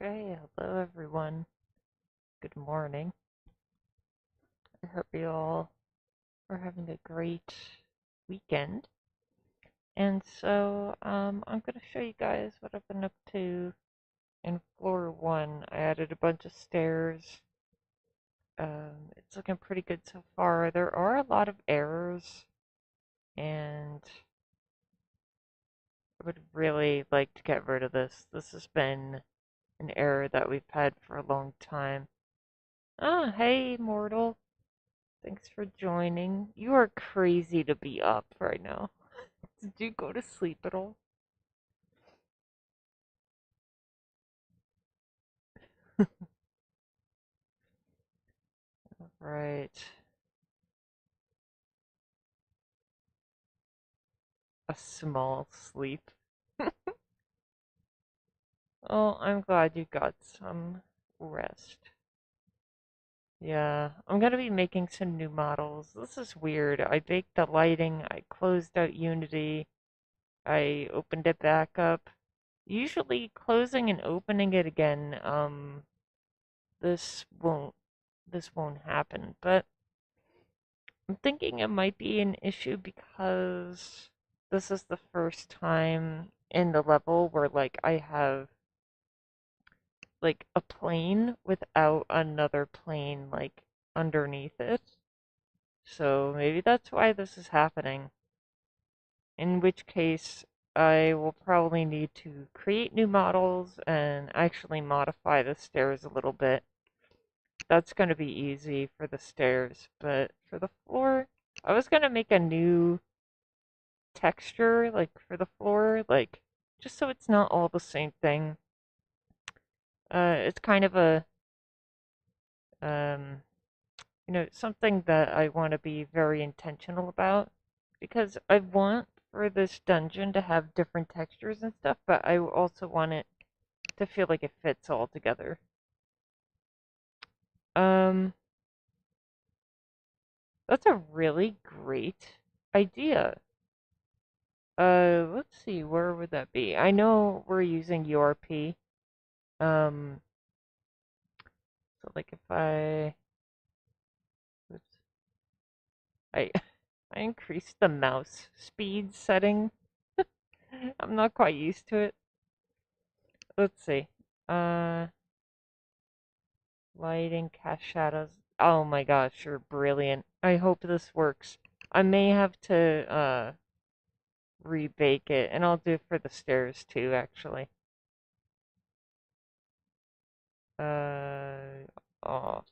Okay, hello everyone. Good morning. I hope you all are having a great weekend. And so, I'm going to show you guys what I've been up to in floor one. I added a bunch of stairs. It's looking pretty good so far. There are a lot of errors, and I would really like to get rid of this. This has been an error that we've had for a long time. Ah, hey, mortal. Thanks for joining. You are crazy to be up right now. Did you go to sleep at all? Right. A small sleep. Oh, I'm glad you got some rest. Yeah, I'm gonna be making some new models. This is weird. I baked the lighting, I closed out Unity, I opened it back up. Usually closing and opening it again, this won't this won't happen, but I'm thinking it might be an issue because this is the first time in the level where like I have like a plane without another plane like underneath it. So maybe that's why this is happening. In which case I will probably need to create new models and actually modify the stairs a little bit. That's going to be easy for the stairs, but for the floor, I was going to make a new texture like for the floor, like just so it's not all the same thing. It's kind of a um, something that I want to be very intentional about because I want for this dungeon to have different textures and stuff, but I also want it to feel like it fits all together. Um, that's a really great idea. Let's see, where would that be? I know we're using URP. Um, so like if oops, I I increased the mouse speed setting. I'm not quite used to it. Let's see. Uh, lighting, cast shadows. Oh my gosh, you're brilliant. I hope this works. I may have to rebake it, and I'll do it for the stairs too, actually. Oh,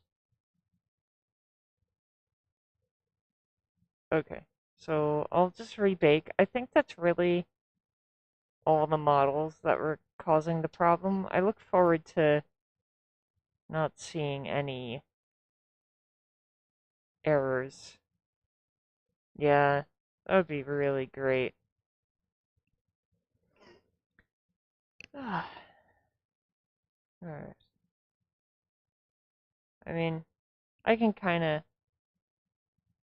okay. So I'll just rebake. I think that's really all the models that were causing the problem. I look forward to not seeing any errors. Yeah, that would be really great. Alright. I mean, I can kind of.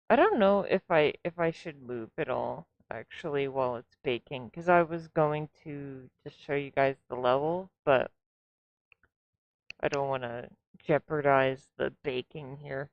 I don't know if I should move it all actually while it's baking because I was going to just show you guys the level, but I don't want to jeopardize the baking here.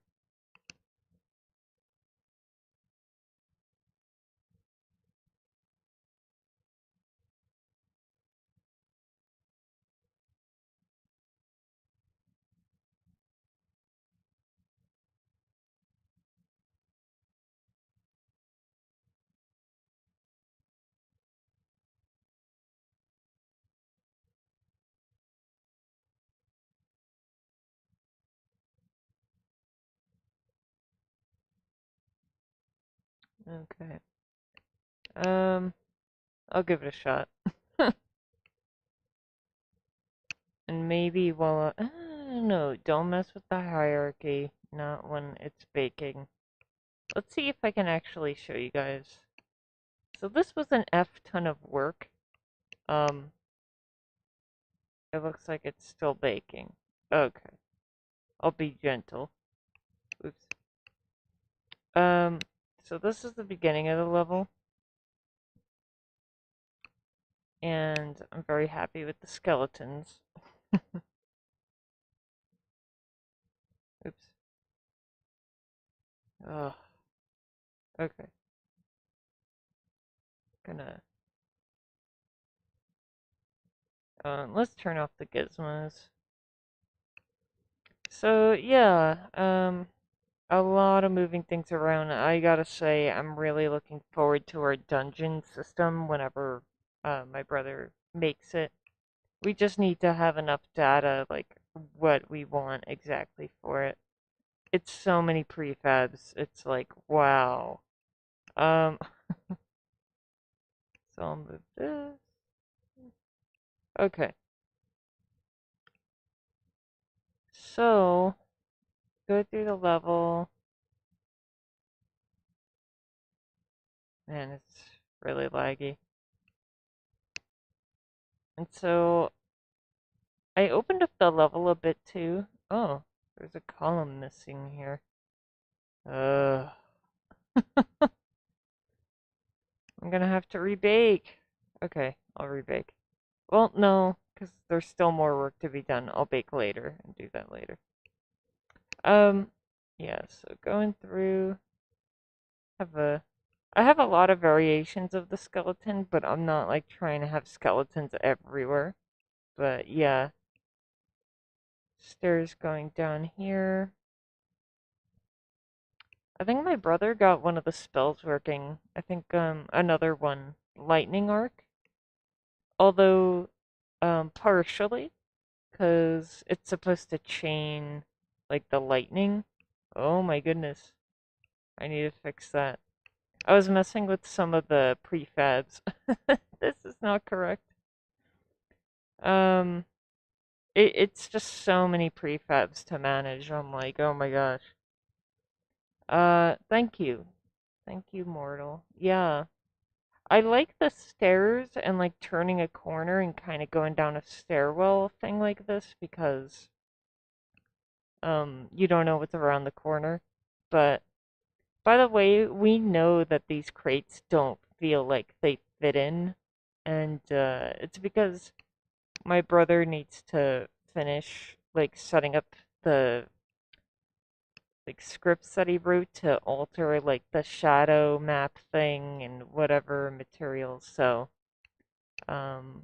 Okay. Um, I'll give it a shot. And maybe while no, don't mess with the hierarchy, not when it's baking. Let's see if I can actually show you guys. So this was an F ton of work. Um, it looks like it's still baking. Okay, I'll be gentle. Oops. Um, so this is the beginning of the level, and I'm very happy with the skeletons. Ugh. Okay. Gonna let's turn off the gizmos. So yeah, a lot of moving things around. I gotta say, I'm really looking forward to our dungeon system whenever my brother makes it. We just need to have enough data, like what we want exactly for it. It's so many prefabs. It's like, wow. Um, so I'll move this. Okay. So, go through the level. Man, it's really laggy. And so, I opened up the level a bit too. Oh, there's a column missing here. Ugh. I'm gonna have to rebake. Okay, I'll rebake. Well, no, because there's still more work to be done. I'll bake later and do that later. Um, yeah, so going through, have a, I have a lot of variations of the skeleton, but I'm not like trying to have skeletons everywhere. But yeah, stairs going down here. I think my brother got one of the spells working. I think another one, lightning arc. Although partially, because it's supposed to chain like the lightning. Oh my goodness. I need to fix that. I was messing with some of the prefabs. This is not correct. Um, it's just so many prefabs to manage. I'm like, oh my gosh. Thank you. Thank you, Mortal. Yeah. I like the stairs and like turning a corner and kind of going down a stairwell thing like this because you don't know what's around the corner. But by the way, we know that these crates don't feel like they fit in, and it's because my brother needs to finish like setting up the like scripts that he wrote to alter like the shadow map thing and whatever materials. So, um,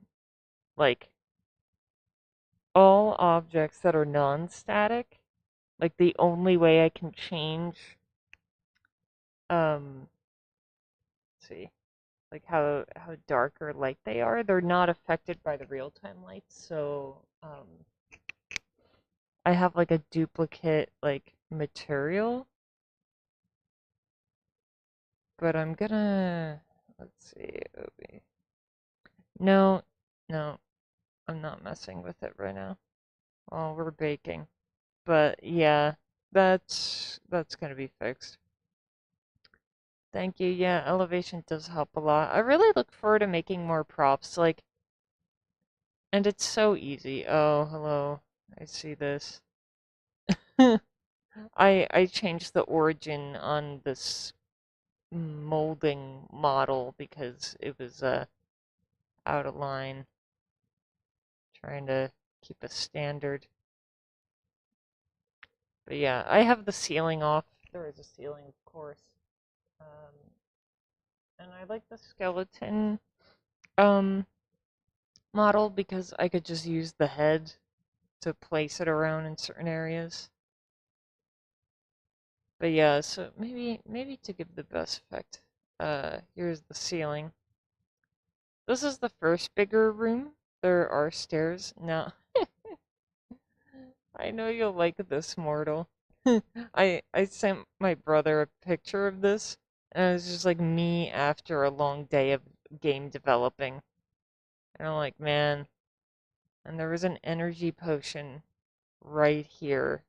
like all objects that are non-static, like the only way I can change, um, let's see, like how dark or light they are, they're not affected by the real-time lights. So, I have like a duplicate like material, but I'm gonna let's see, Obi. No, no, I'm not messing with it right now. Oh, we're baking. But yeah, that's gonna be fixed. Thank you. Yeah, elevation does help a lot. I really look forward to making more props, like, and it's so easy. Oh, hello. I see this. I changed the origin on this molding model because it was out of line. Trying to keep a standard. But yeah, I have the ceiling off. There is a ceiling, of course. Um, and I like the skeleton um model because I could just use the head to place it around in certain areas. But yeah, so maybe to give the best effect, here's the ceiling. This is the first bigger room. There are stairs. Now, I know you'll like this, Mortal. I sent my brother a picture of this, and it was just like me after a long day of game developing. And I'm like, man, and there was an energy potion right here.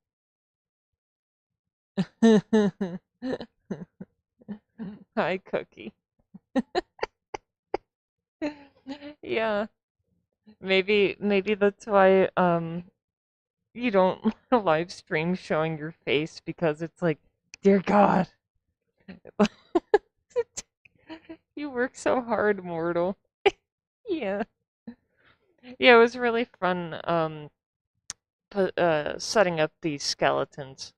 Hi, Cookie. Yeah, maybe that's why you don't live stream showing your face because it's like, dear God, you work so hard, mortal. Yeah. Yeah, it was really fun setting up these skeletons.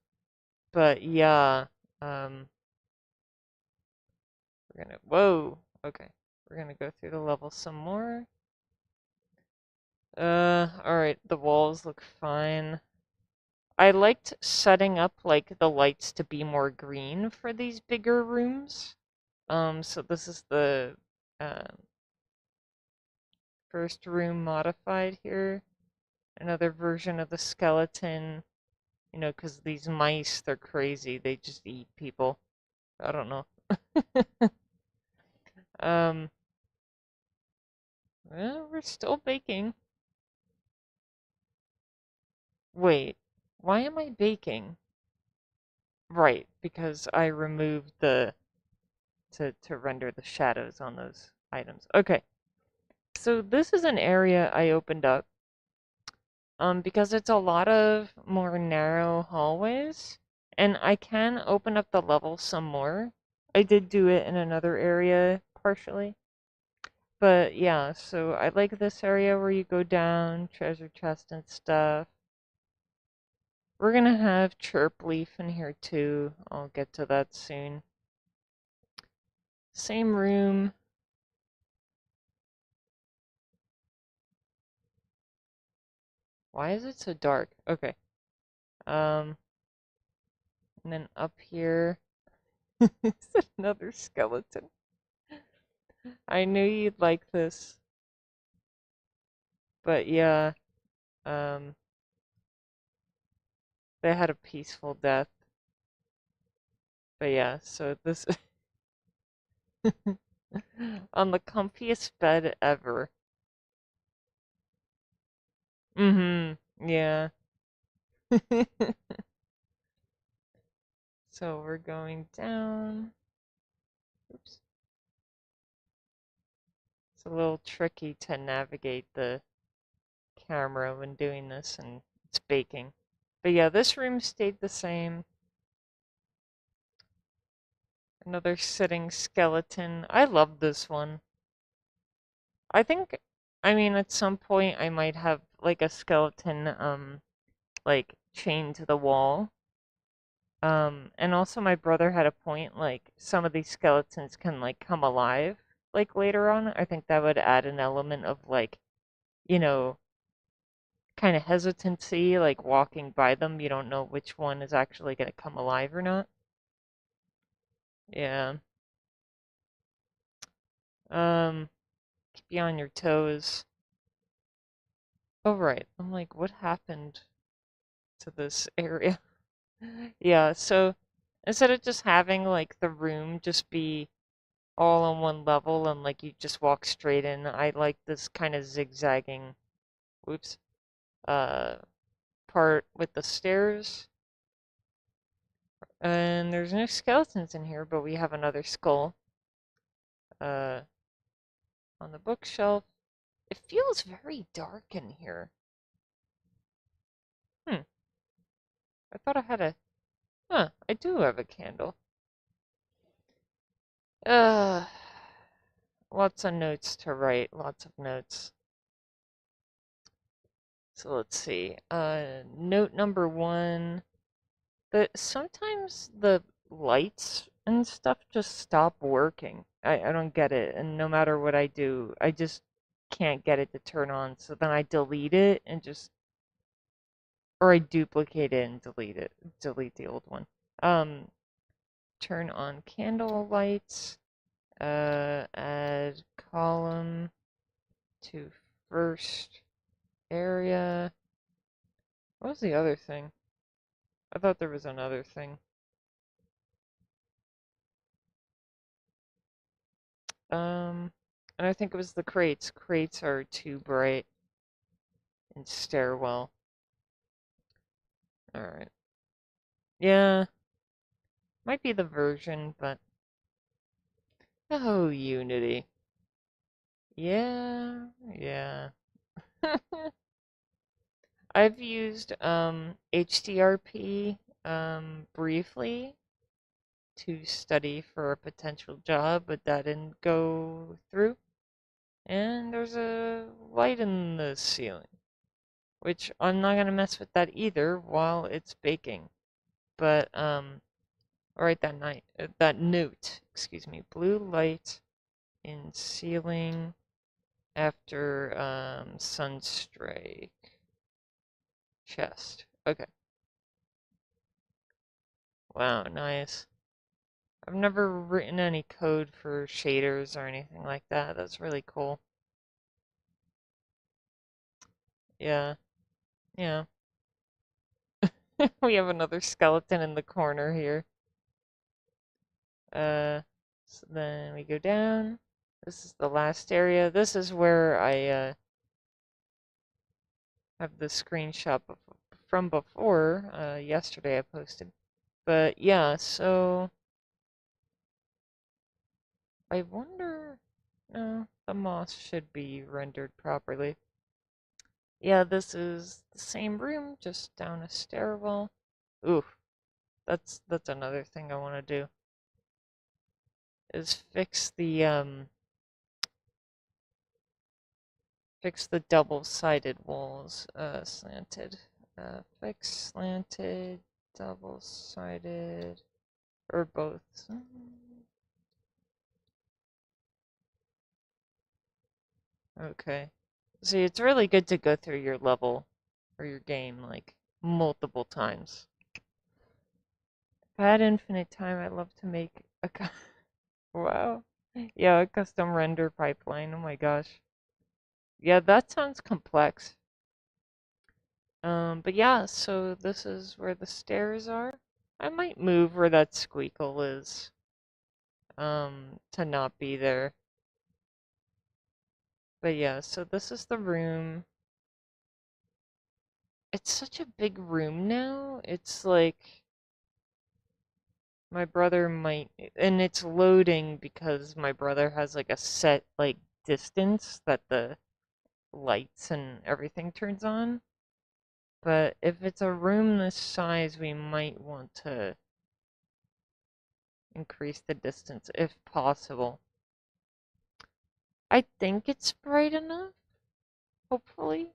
But yeah, Um, whoa, okay. We're gonna go through the level some more. Alright, the walls look fine. I liked setting up, like, the lights to be more green for these bigger rooms. So this is the, uh, first room modified here. Another version of the skeleton, you know, because these mice, they're crazy. They just eat people. I don't know. Um, well, we're still baking. Wait, why am I baking? Right, because I removed the to render the shadows on those items. Okay, so this is an area I opened up because it's a lot of more narrow hallways, and I can open up the level some more. I did do it in another area partially. But yeah, so I like this area where you go down, treasure chest and stuff. We're gonna have chirp leaf in here too. I'll get to that soon. Same room. Why is it so dark? Okay. And then up here is another skeleton. I knew you'd like this. But yeah, um, they had a peaceful death. But yeah, so this on the comfiest bed ever. Mm-hmm. Yeah. So we're going down. Oops. It's a little tricky to navigate the camera when doing this, and it's baking. But yeah, this room stayed the same. Another sitting skeleton. I love this one. I think, I mean, at some point I might have like a skeleton, like chained to the wall. And also my brother had a point, like some of these skeletons can like come alive, like later on. I think that would add an element of like, you know, kind of hesitancy, like walking by them. You don't know which one is actually going to come alive or not. Yeah. Um, keep you on your toes. Oh, right. I'm like, what happened to this area? Yeah, so instead of just having like the room just be all on one level and like you just walk straight in, I like this kind of zigzagging, whoops, uh, part with the stairs. And there's no skeletons in here, but we have another skull, uh, on the bookshelf. It feels very dark in here. Hmm, I thought I had a, huh, I do have a candle. Uh, lots of notes to write, lots of notes. So let's see. Note number one, that sometimes the lights and stuff just stop working. I don't get it, and no matter what I do, I just can't get it to turn on. So then I delete it and just, or I duplicate it and delete it, delete the old one. Um, Turn on candle lights, add column to first area. What was the other thing? I thought there was another thing. And I think it was the crates. Crates are too bright in stairwell. Alright. Yeah, might be the version, but oh, Unity. Yeah, yeah. I've used HDRP briefly to study for a potential job, but that didn't go through. And there's a light in the ceiling, which I'm not gonna mess with that either while it's baking. But All right, that note, excuse me, blue light in ceiling after sunstrike chest. Okay. Wow, nice. I've never written any code for shaders or anything like that. That's really cool. Yeah, yeah. We have another skeleton in the corner here. So then we go down. This is the last area. This is where I have the screenshot from before. Yesterday I posted. But yeah, so I wonder. No, the moss should be rendered properly. Yeah, this is the same room, just down a stairwell. Ooh, that's another thing I want to do. Is fix the double-sided walls. Slanted. Fix slanted, double-sided, or both. Okay. See, it's really good to go through your level or your game like multiple times. If I had infinite time, I'd love to make a wow. Yeah, a custom render pipeline. Oh my gosh. Yeah, that sounds complex. But yeah, so this is where the stairs are. I might move where that squeakle is, to not be there. But yeah, so this is the room. It's such a big room now. It's like my brother might, and it's loading because my brother has like a set like distance that the lights and everything turns on. But if it's a room this size, we might want to increase the distance if possible. I think it's bright enough, hopefully.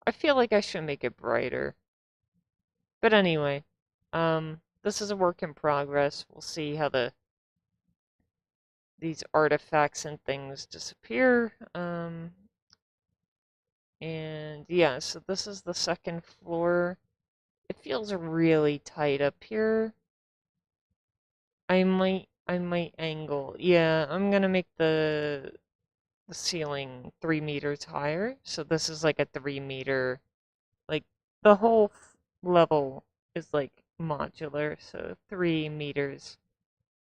I feel like I should make it brighter. But anyway, this is a work in progress. We'll see how these artifacts and things disappear. And yeah, so this is the second floor. It feels really tight up here. I might angle. Yeah, I'm gonna make the ceiling 3 meters higher. So this is like a 3 meter, like the whole level is like modular. So 3 meters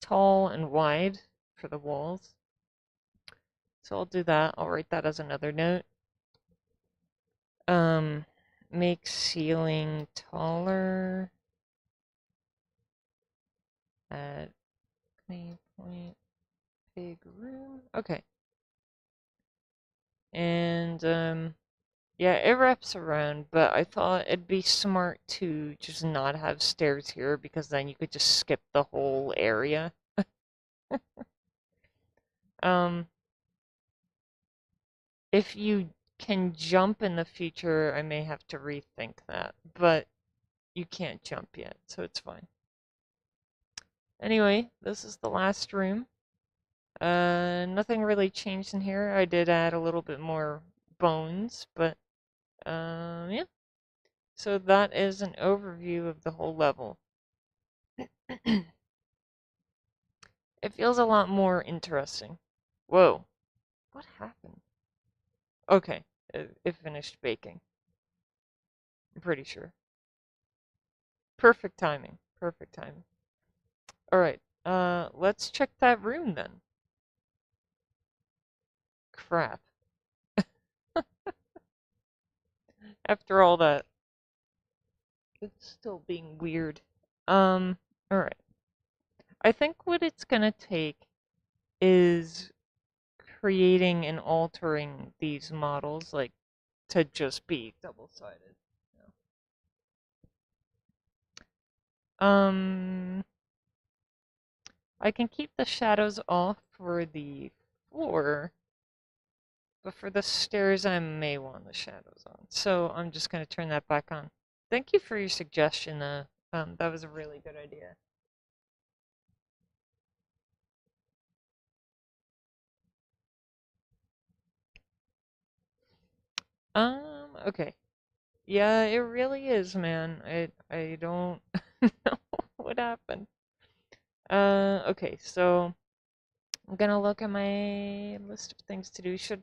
tall and wide for the walls. So I'll do that. I'll write that as another note. Um, make ceiling taller at any point. Big room. Okay. And yeah, it wraps around, but I thought it'd be smart to just not have stairs here because then you could just skip the whole area. Um, if you can jump in the future, I may have to rethink that, but you can't jump yet, so it's fine. Anyway, this is the last room. Nothing really changed in here. I did add a little bit more bones, but yeah. So that is an overview of the whole level. It feels a lot more interesting. Whoa, what happened? Okay, it finished baking. I'm pretty sure. Perfect timing. Perfect timing. All right, let's check that room then. Crap. After all that, it's still being weird. All right. I think what it's gonna take is creating and altering these models, like, to just be double-sided. Um, I can keep the shadows off for the floor, but for the stairs, I may want the shadows on. So I'm just going to turn that back on. Thank you for your suggestion. That was a really good idea. Okay. Yeah, it really is, man. I don't know what happened. Okay, so I'm gonna look at my list of things to do. Should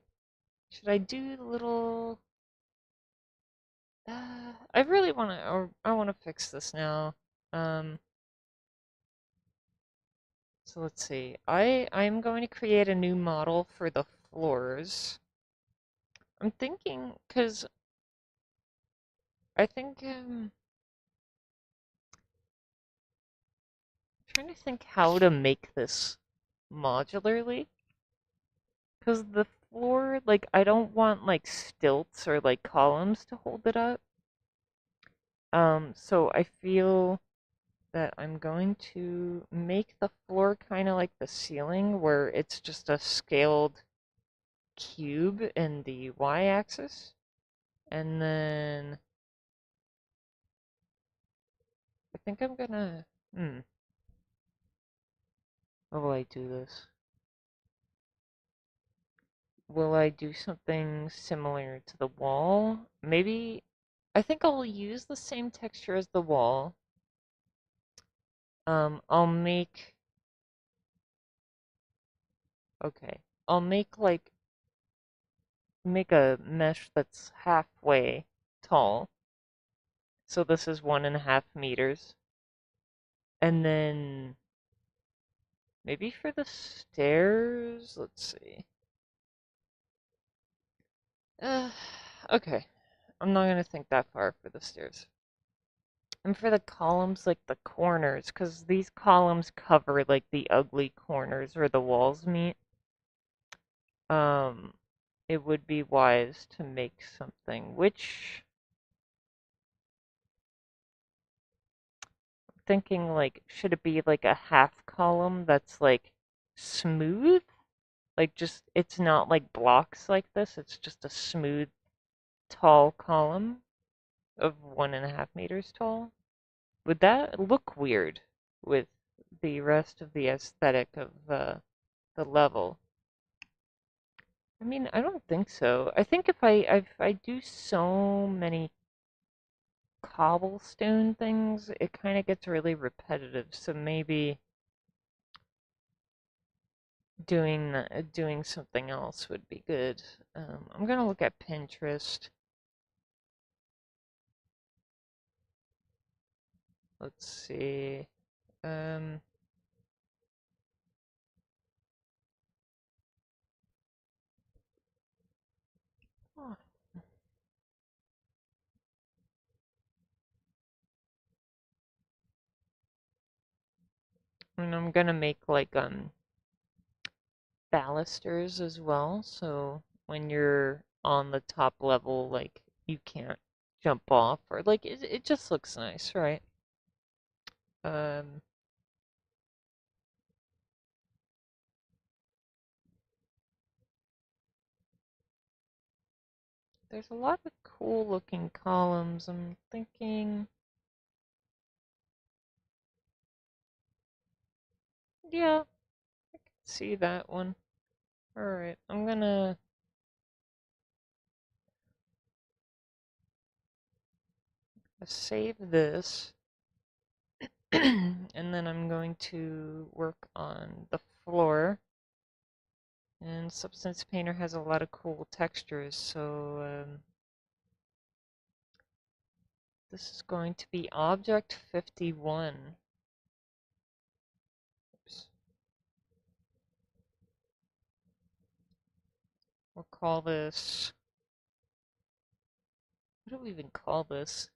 I do the little I really want to or I want to fix this now. Um so let's see. I'm going to create a new model for the floors. I'm thinking cuz I think trying to think how to make this modularly. Because the floor, like, I don't want, like, stilts or, like, columns to hold it up. So I feel that I'm going to make the floor kind of like the ceiling, where it's just a scaled cube in the y-axis. And then I think I'm gonna, how will I do this? Will I do something similar to the wall? Maybe, I think I'll use the same texture as the wall. I'll make, okay, I'll make a mesh that's halfway tall. So this is 1.5 meters. And then maybe for the stairs, let's see. Uh, okay, I'm not gonna think that far for the stairs. And for the columns, like the corners, because these columns cover like the ugly corners where the walls meet. Um, it would be wise to make something which thinking like should it be like a half column that's like smooth? Like just it's not like blocks like this, it's just a smooth tall column of 1.5 meters tall. Would that look weird with the rest of the aesthetic of the level? I mean, I don't think so. I think if I do so many cobblestone things, it kind of gets really repetitive. So maybe doing something else would be good. I'm gonna look at Pinterest. Let's see. Um, oh, and I'm gonna make like balusters as well, so when you're on the top level, like you can't jump off or like it just looks nice, right? Um, there's a lot of cool looking columns. I'm thinking, yeah, see that one. All right, I'm gonna save this. And then I'm going to work on the floor. And Substance Painter has a lot of cool textures, so this is going to be Object 51. Oops. We'll call this, what do we even call this?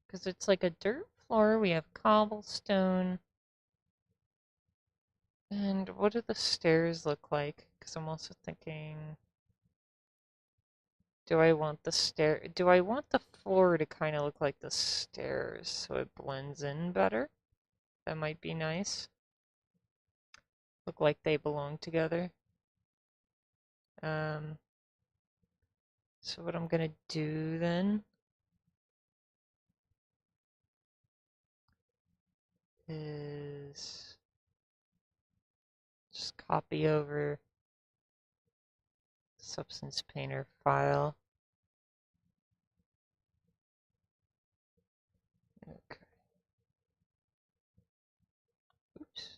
Because it's like a dirt floor, we have cobblestone. And what do the stairs look like? Because I'm also thinking, do I want the floor to kind of look like the stairs so it blends in better? That might be nice. Look like they belong together. Um, so what I'm gonna do then is just copy over Substance Painter file. Okay. Oops.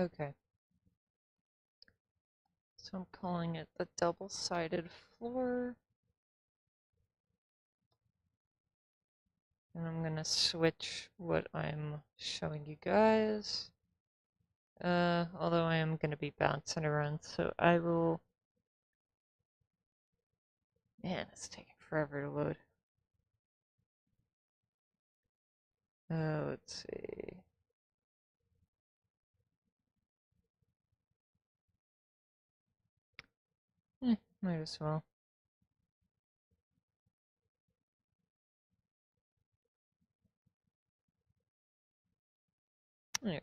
Okay. So I'm calling it the double-sided floor. And I'm gonna switch what I'm showing you guys. Although I am gonna be bouncing around, so I will... Man, it's taking forever to load. Let's see. Might as well. There.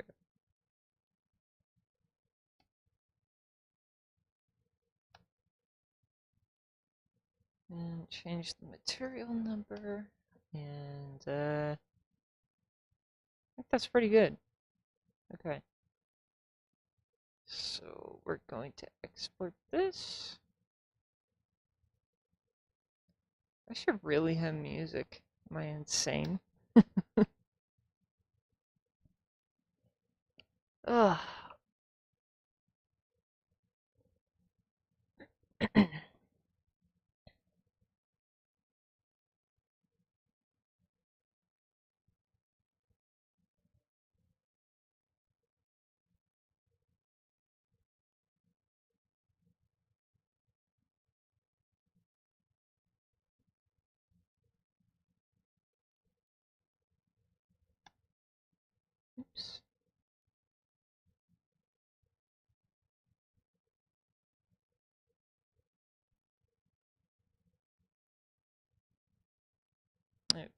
And change the material number. And, I think that's pretty good. Okay. So we're going to export this. I should really have music. Am I insane? Ugh. Oops. Okay.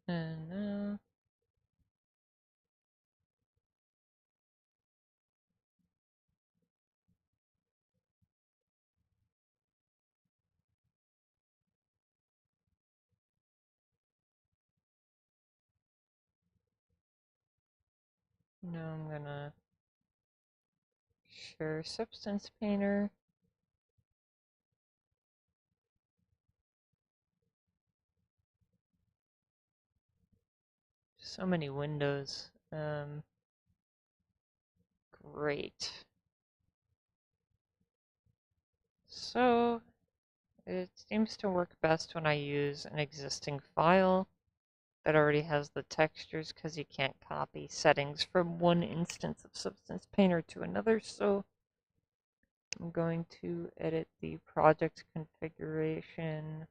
And now I'm gonna share Substance Painter. So many windows. Great. So it seems to work best when I use an existing file that already has the textures because you can't copy settings from one instance of Substance Painter to another. So I'm going to edit the project configuration.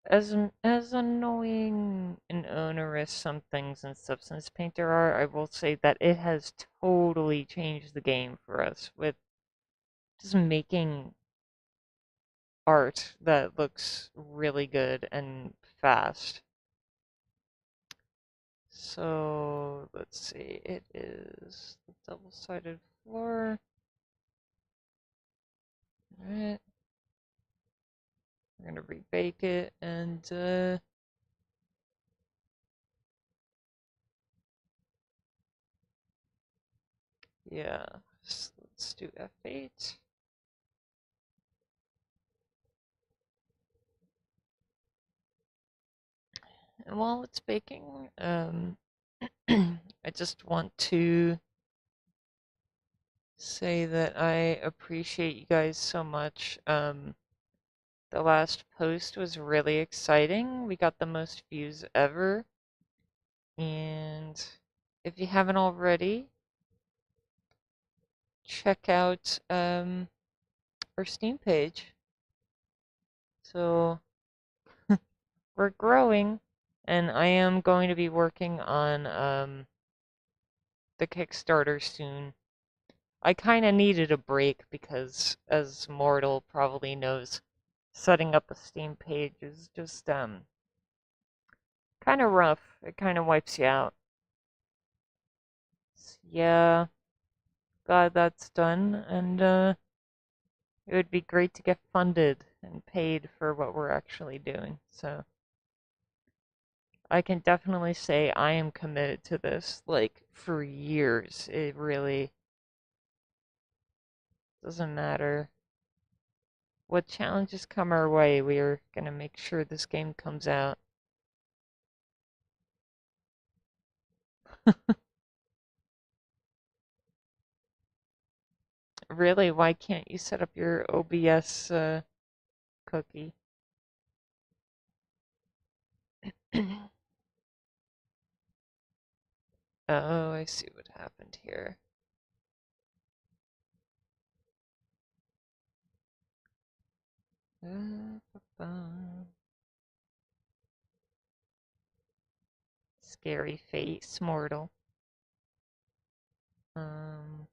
As annoying and onerous some things in Substance Painter are, I will say that it has totally changed the game for us with just making art that looks really good and fast. So let's see, it is the double-sided floor. Alright. We're gonna rebake it and yeah, so let's do F8. And while it's baking, I just want to say that I appreciate you guys so much. The last post was really exciting. We got the most views ever. And if you haven't already, check out our Steam page. So we're growing, and I am going to be working on the Kickstarter soon. I kind of needed a break because, as Mortal probably knows, setting up a Steam page is just kind of rough. It kind of wipes you out. So, yeah, glad that's done, and it would be great to get funded and paid for what we're actually doing. So I can definitely say I am committed to this, like, for years. It really doesn't matter what challenges come our way, we're gonna make sure this game comes out. Really, why can't you set up your OBS cookie? Oh, I see what happened here. Scary face, mortal. Um,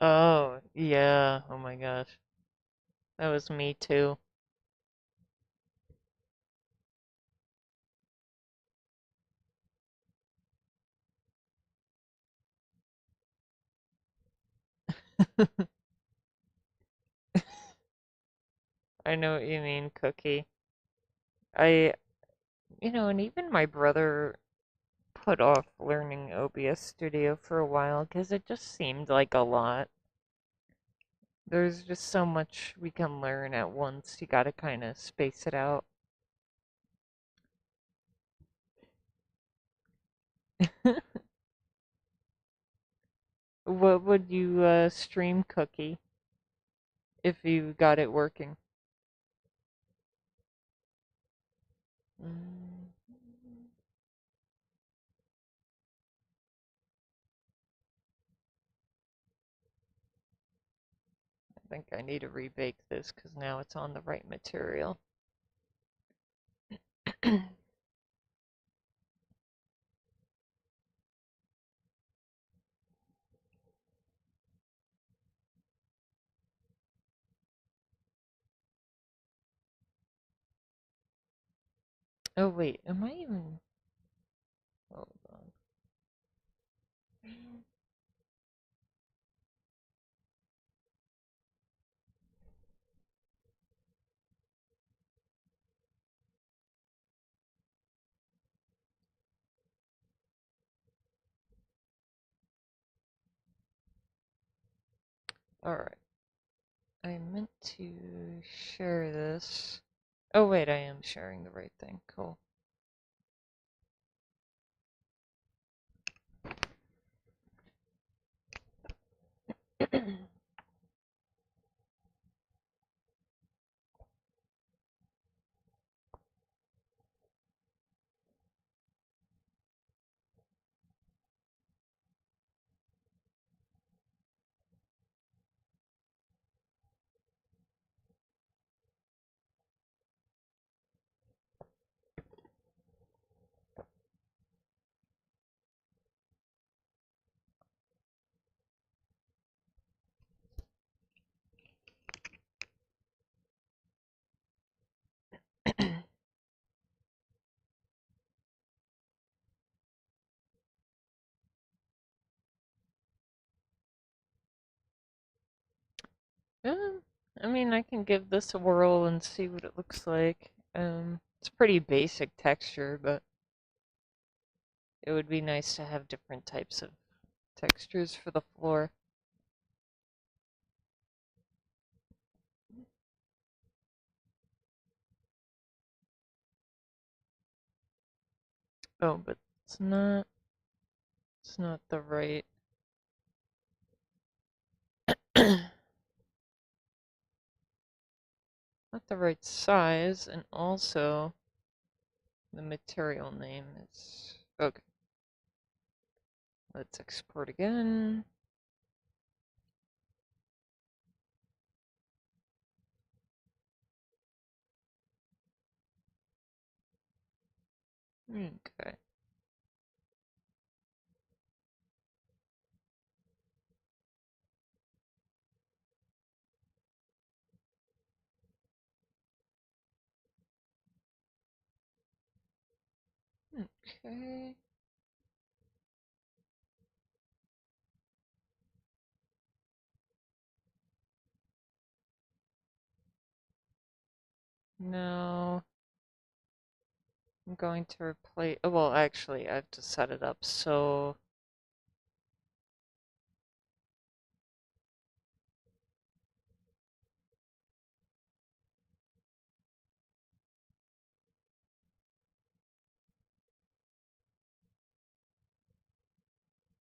oh, yeah, oh my gosh. That was me too. I know what you mean, Cookie. I, and even my brother put off learning OBS Studio for a while because it just seemed like a lot. There's just so much we can learn at once. You gotta kind of space it out. What would you stream, Cookie, if you got it working? Mm, I think I need to rebake this because now it's on the right material. Oh wait, am I even? Hold on. All right. I meant to share this. Oh wait, I am sharing the right thing. Cool. Um, I mean, I can give this a whirl and see what it looks like. It's pretty basic texture, but it would be nice to have different types of textures for the floor. Oh, but it's not the right, not the right size, and also the material name is, okay, let's export again. Okay. Okay. Now I'm going to replace, oh, well, actually, I have to set it up so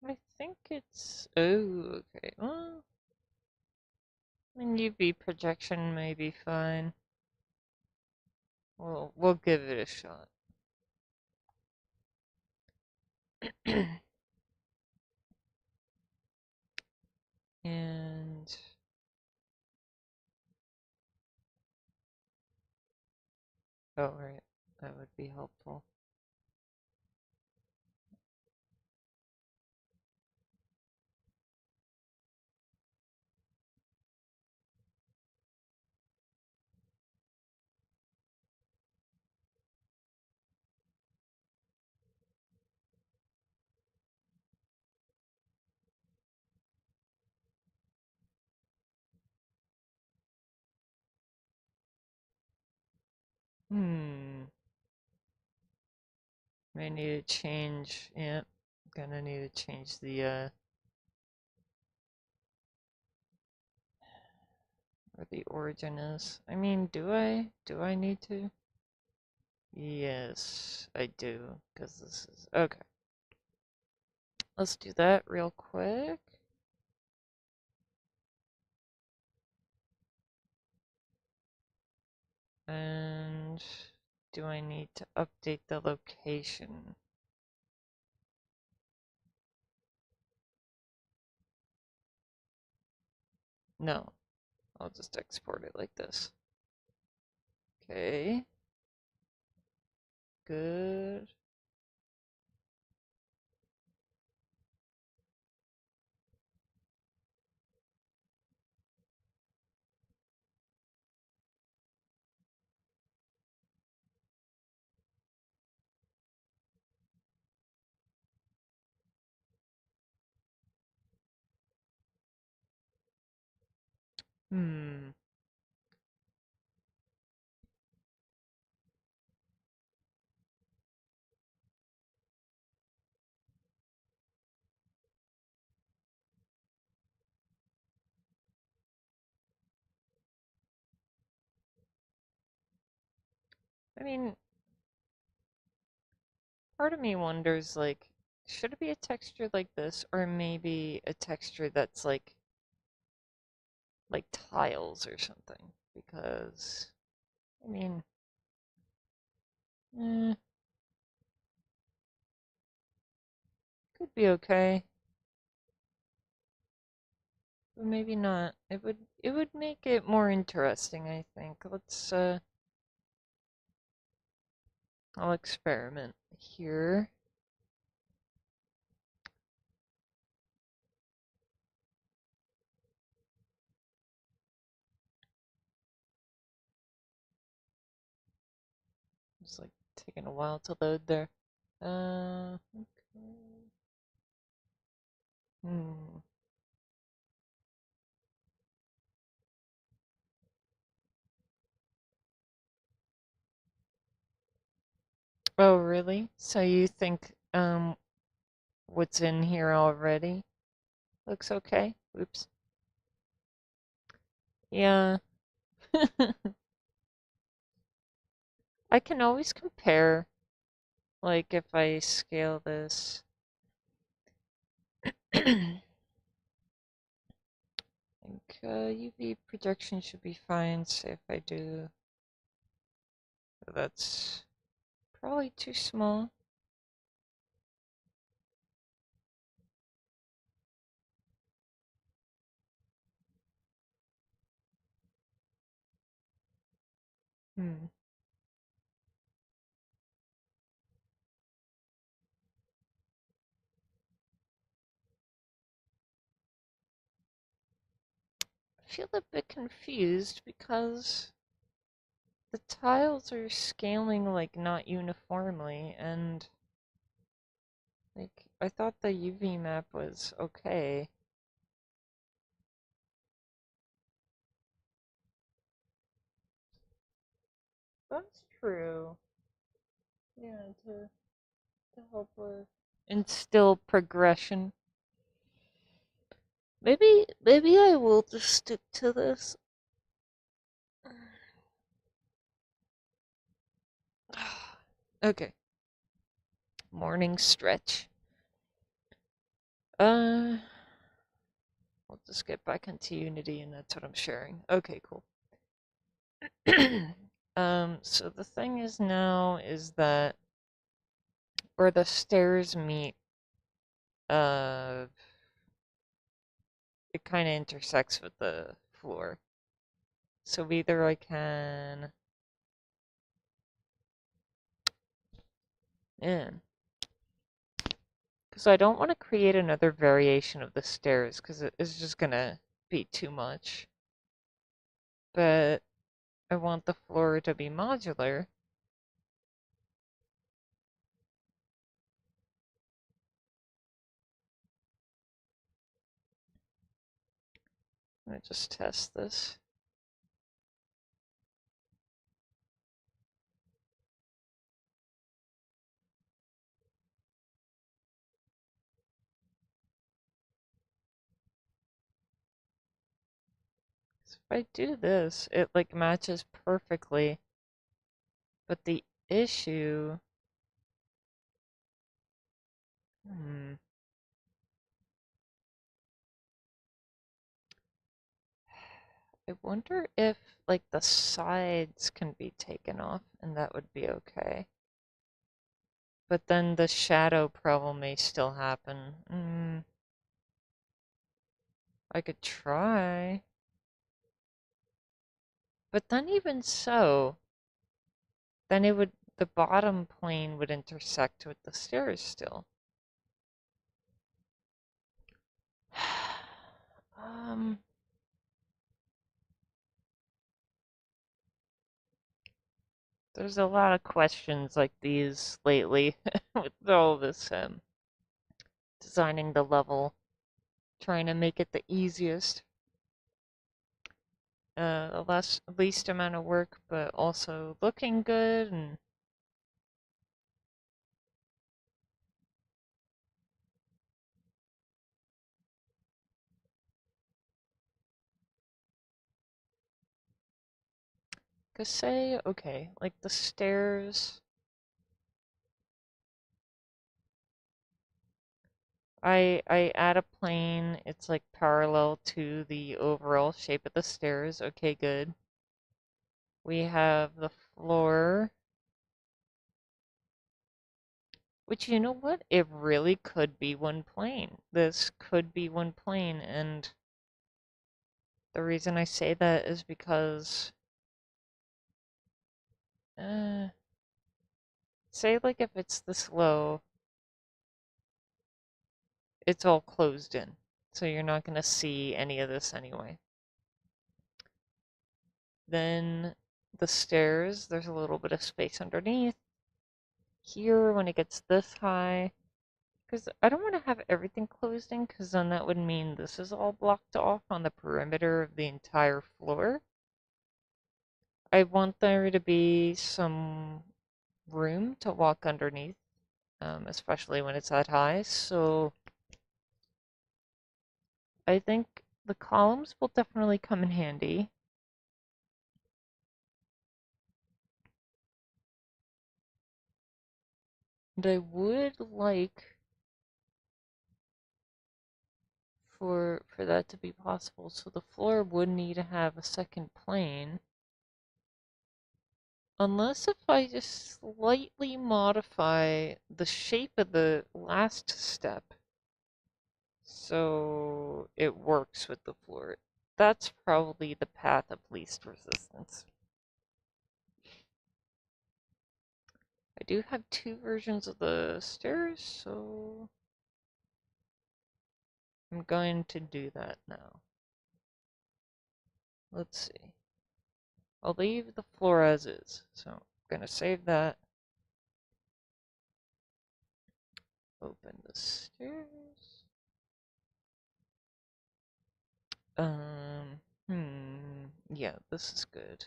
I think it's, oh, okay, well, and UV projection may be fine. We'll give it a shot. And oh right, that would be helpful. Hmm. May need to change. Yeah, gonna need to change the where the origin is. I mean, do I? Do I need to? Yes, I do, because this is okay. Let's do that real quick. And do I need to update the location? No, I'll just export it like this. Okay. Good. Hmm. I mean, part of me wonders, like, should it be a texture like this, or maybe a texture that's like tiles or something? Because, I mean, could be okay, but maybe not. It would make it more interesting, I think. I'll experiment here. It's like taking a while to load there. Okay. Hmm. Oh, really? So you think what's in here already looks okay? Oops. Yeah. I can always compare, like if I scale this. I think UV projection should be fine. Say if I do, that's probably too small. Hmm. I feel a bit confused because the tiles are scaling like not uniformly, and like I thought the UV map was okay. That's true. Yeah, to help with instill progression. Maybe I will just stick to this. Okay. Morning stretch. Uh we'll just get back into Unity and that's what I'm sharing. Okay, cool. So the thing is now is that where the stairs meet, uh it kinda intersects with the floor. So either I can in. Because I don't want to create another variation of the stairs because it is just gonna be too much. But I want the floor to be modular. I'm gonna just test this. So if I do this, it like matches perfectly. But the issue, hmm, I wonder if like the sides can be taken off and that would be okay. But then the shadow problem may still happen. I could try. But then even so, then it would the bottom plane would intersect with the stairs still. um, there's a lot of questions like these lately with all this designing the level, trying to make it the easiest, the least amount of work, but also looking good and cause say okay, like the stairs. I add a plane, it's like parallel to the overall shape of the stairs. Okay, good. We have the floor, which you know what? It really could be one plane. This could be one plane, and the reason I say that is because, uh, say like if it's this low, it's all closed in. So you're not going to see any of this anyway. Then the stairs, there's a little bit of space underneath. Here, when it gets this high, because I don't want to have everything closed in, because then that would mean this is all blocked off on the perimeter of the entire floor. I want there to be some room to walk underneath, especially when it's that high. So I think the columns will definitely come in handy. And I would like for that to be possible. So the floor would need to have a second plane. Unless if I just slightly modify the shape of the last step so it works with the floor. That's probably the path of least resistance. I do have two versions of the stairs, so I'm going to do that now. Let's see. I'll leave the floor as is, so I'm going to save that. Open the stairs. Yeah, this is good.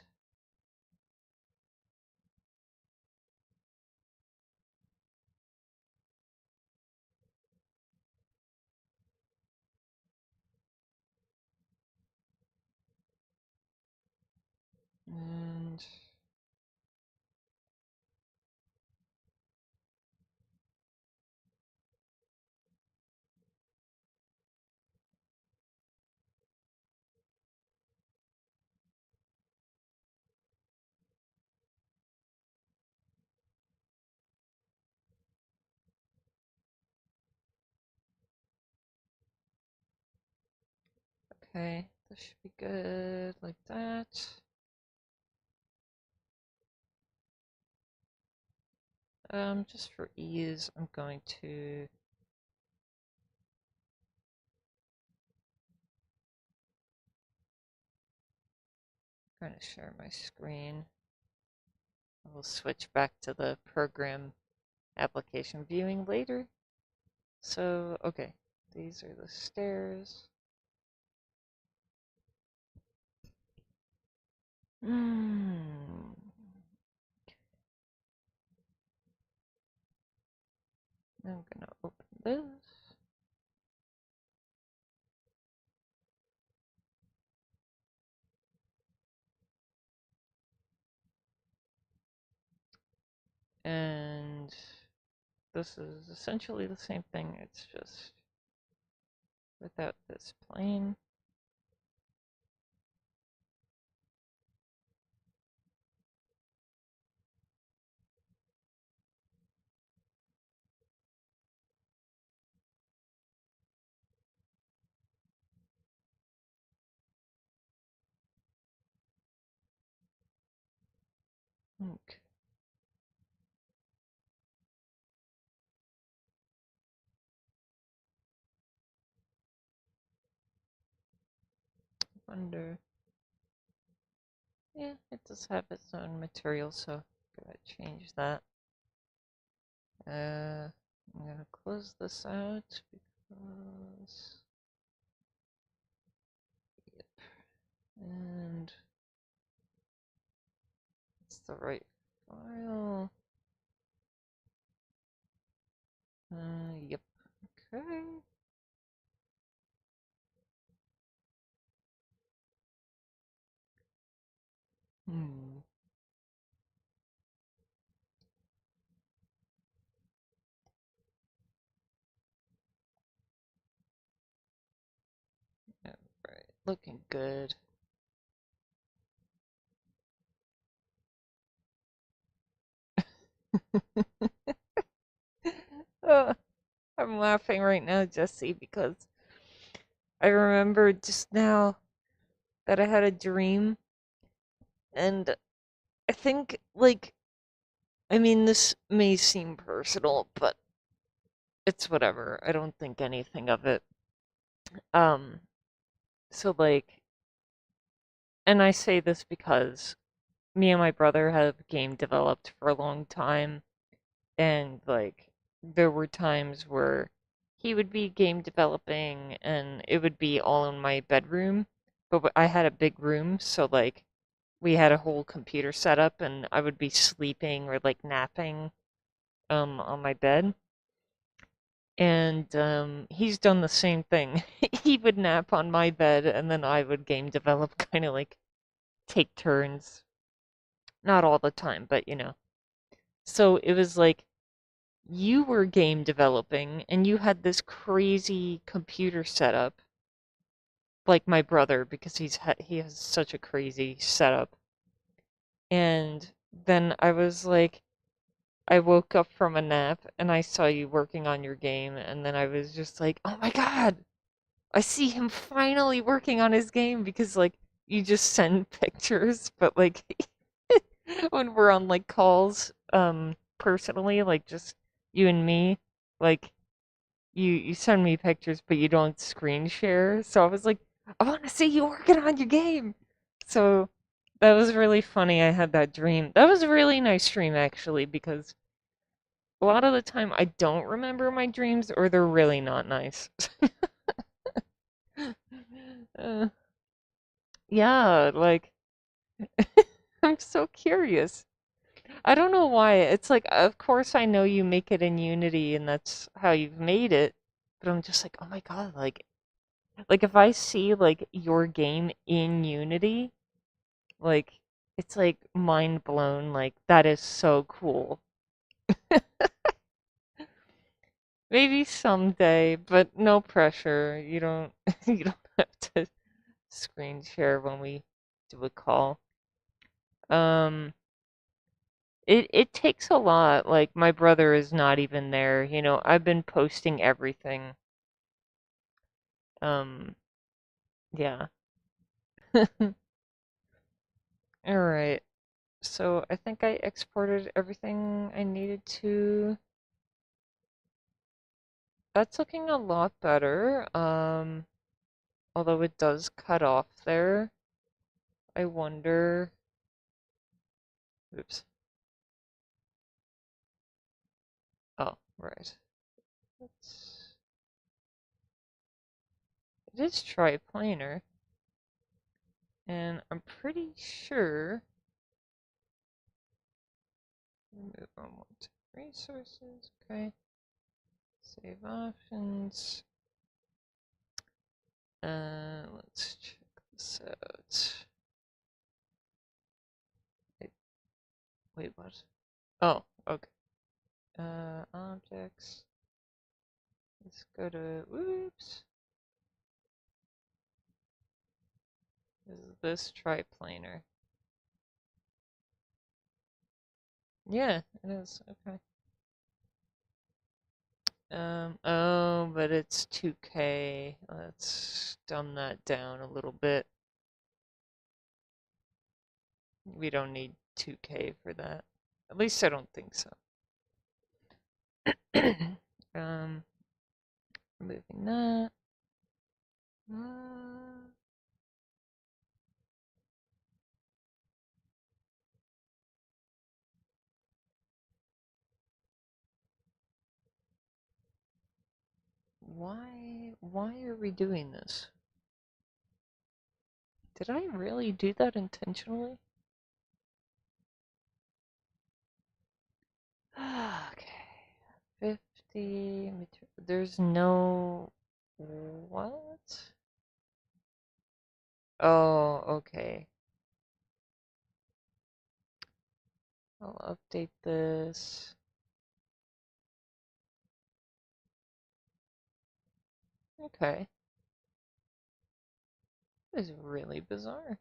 And okay, this should be good like that. Just for ease, I'm going to share my screen. I will switch back to the program application viewing later. So, okay, these are the stairs. I'm gonna open this. And this is essentially the same thing, it's just without this plane. Okay. Wonder. Yeah, it does have its own material, so I'm gonna change that. I'm gonna close this out because, yep, and it's the right file. Yep, okay. Hmm. All right, looking good. Oh, I'm laughing right now, Jesse, because I remembered just now that I had a dream, and I think, like, I mean, this may seem personal, but it's whatever. I don't think anything of it. Um, so, like, and I say this because me and my brother have game developed for a long time, and, like, there were times where he would be game developing and it would be all in my bedroom, but I had a big room, so, like, we had a whole computer setup and I would be sleeping or like napping on my bed. And he's done the same thing. He would nap on my bed and then I would game develop, kind of like take turns. Not all the time, but you know. So it was like you were game developing and you had this crazy computer setup, like my brother, because he has such a crazy setup. And then I was like, I woke up from a nap and I saw you working on your game, and then I was just like, oh my God, I see him finally working on his game because like you just send pictures, but like when we're on like calls, personally, like just you and me, like you send me pictures, but you don't screen share. So I was like, I want to see you working on your game. So that was really funny. I had that dream. That was a really nice dream actually, because a lot of the time I don't remember my dreams or they're really not nice. uh, yeah, like I'm so curious. I don't know why. It's like, of course I know you make it in Unity and that's how you've made it, but I'm just like, oh my God, like if I see like your game in Unity, like it's like mind blown, like that is so cool. Maybe someday, but no pressure. You don't you don't have to screen share when we do a call. Um it takes a lot. Like my brother is not even there. You know, I've been posting everything. Um yeah. All right. So I think I exported everything I needed to. That's looking a lot better. Although it does cut off there. I wonder. Oops. Oh, right. It's, it is triplanar. And I'm pretty sure. Move on to resources. Okay. Save options. Let's check this out. Wait, wait, what? Oh, okay. Objects. Let's go to, whoops. Is this triplanar? Yeah, it is. Okay. Oh, but it's 2K. Let's dumb that down a little bit. We don't need 2K for that. At least I don't think so. um, Removing that. Uh, why are we doing this? Did I really do that intentionally? Okay. 50. There's no. What? Oh, okay. I'll update this. Okay. This is really bizarre.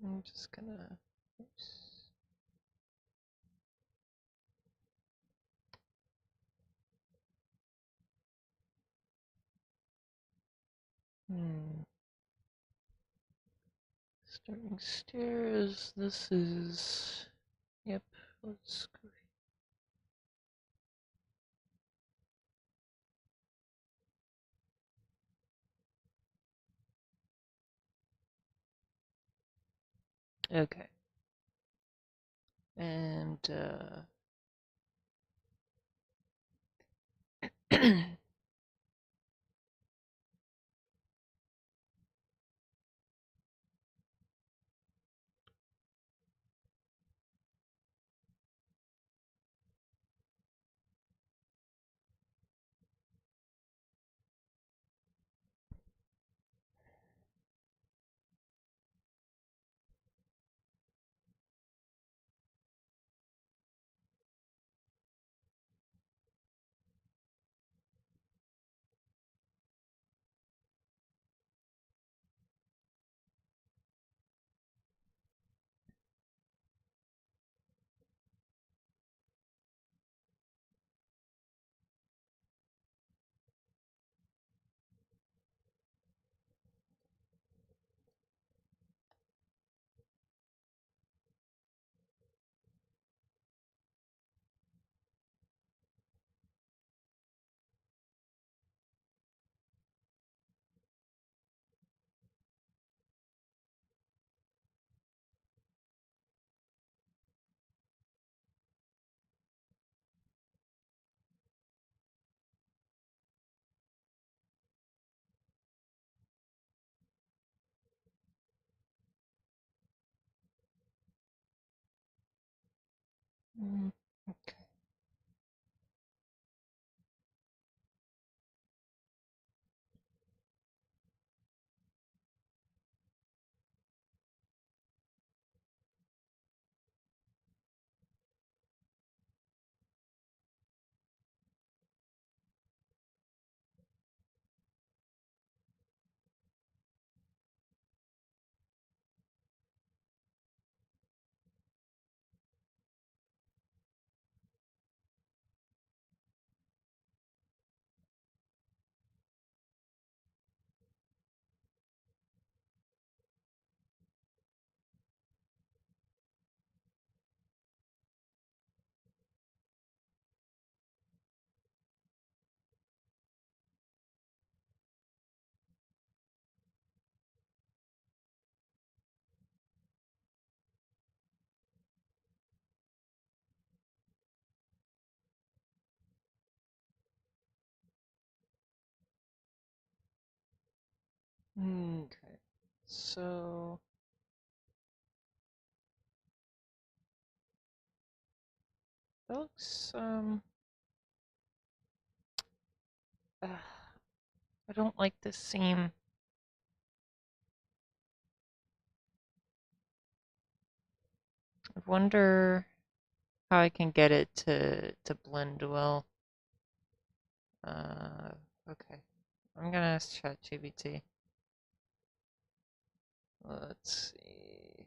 I'm just gonna. Oops. Hmm. Starting stairs. This is. Yep. Let's go. Okay. And Okay. Okay. So that looks I don't like this seam. I wonder how I can get it to blend well. Okay. I'm gonna ask ChatGPT. Let's see.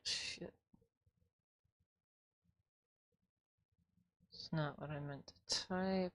Shit. It's not what I meant to type.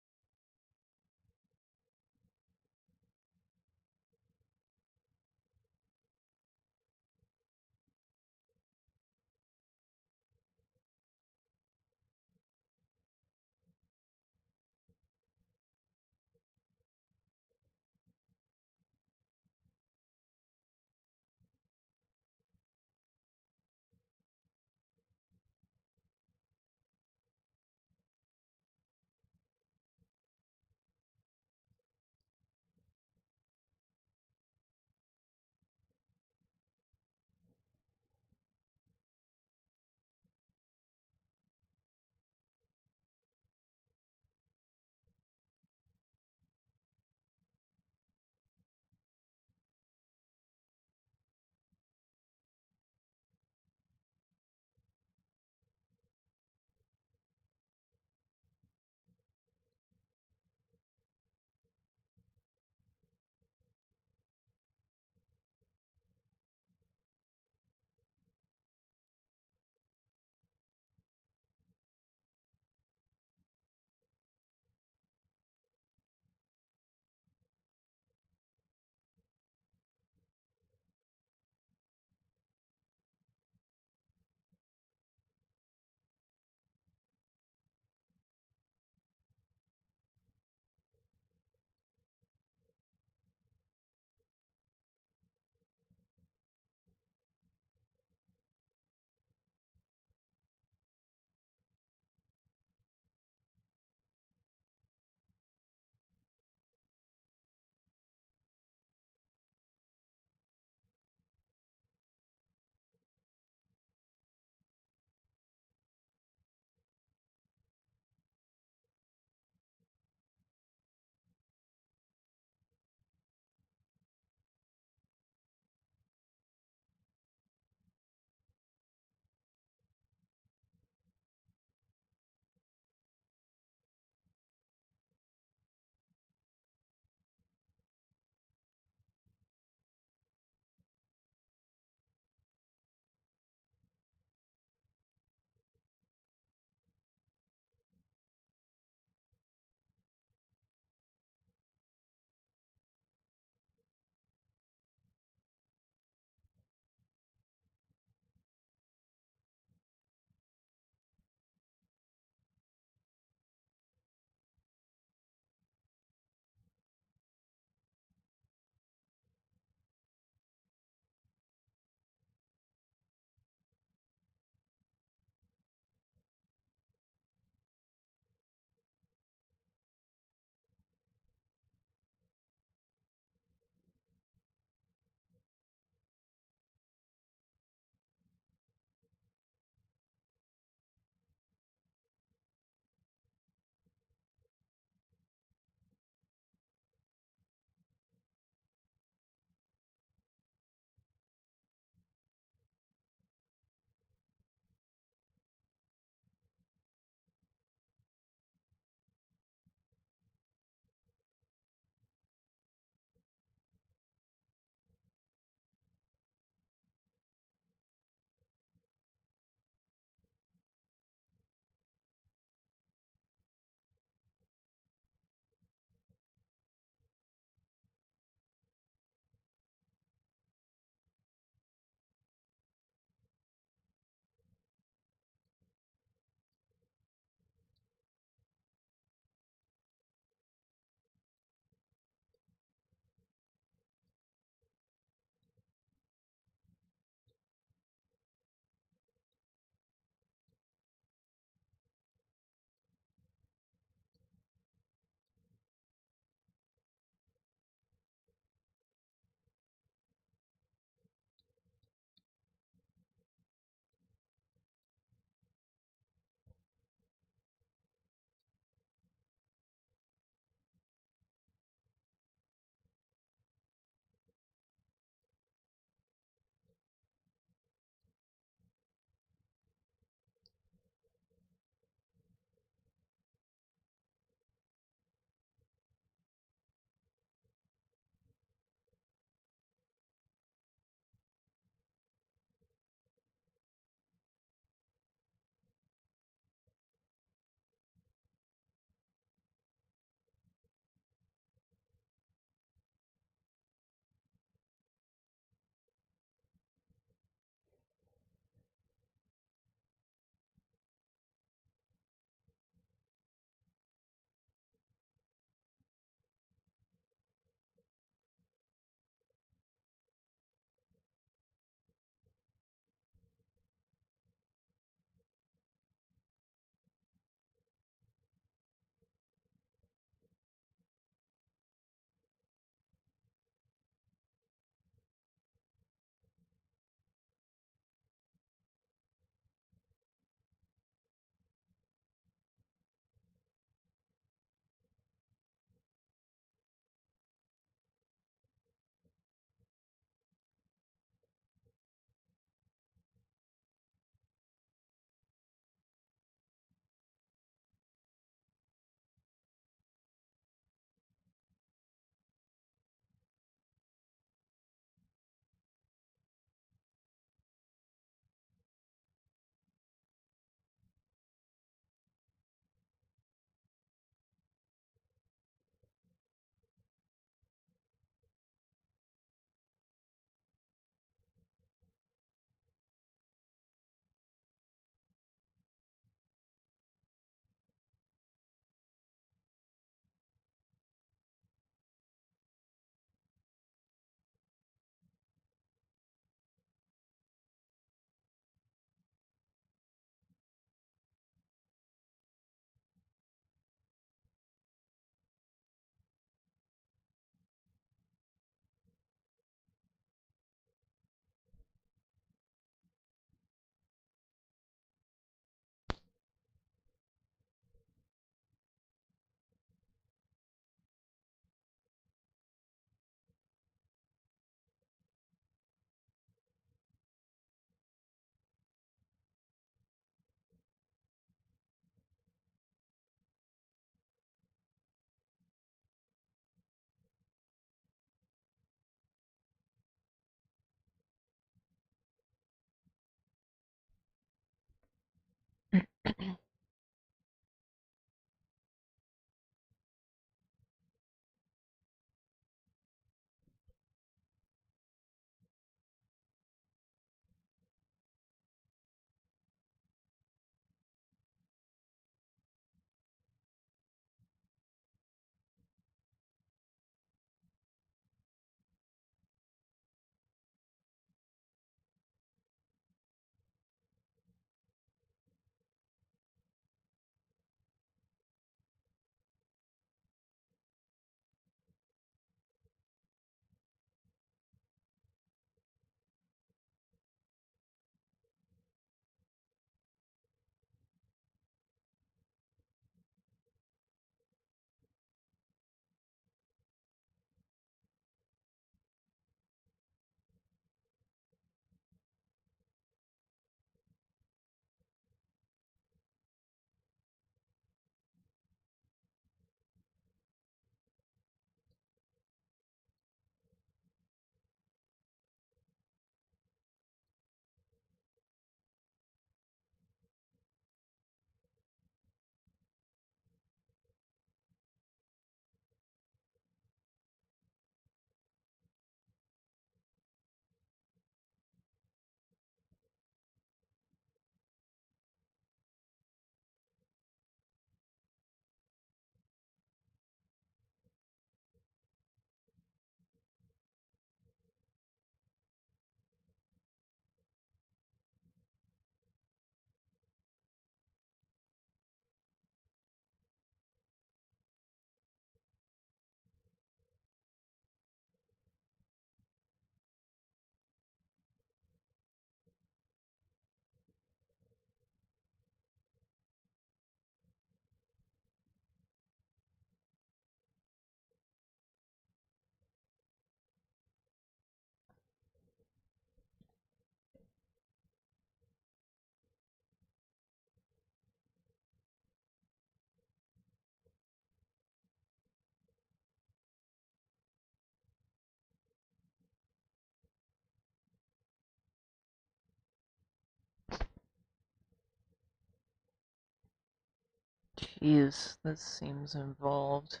Jeez, this seems involved.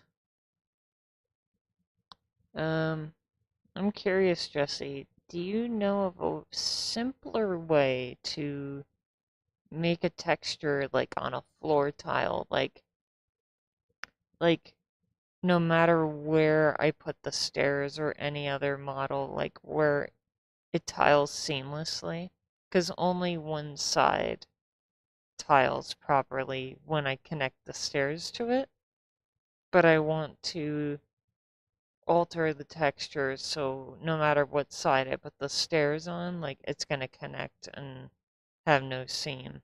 I'm curious, Jesse, do you know of a simpler way to make a texture like on a floor tile? Like no matter where I put the stairs or any other model, like where it tiles seamlessly? Because only one side tiles properly when I connect the stairs to it, but I want to alter the texture so no matter what side I put the stairs on, like it's gonna connect and have no seam.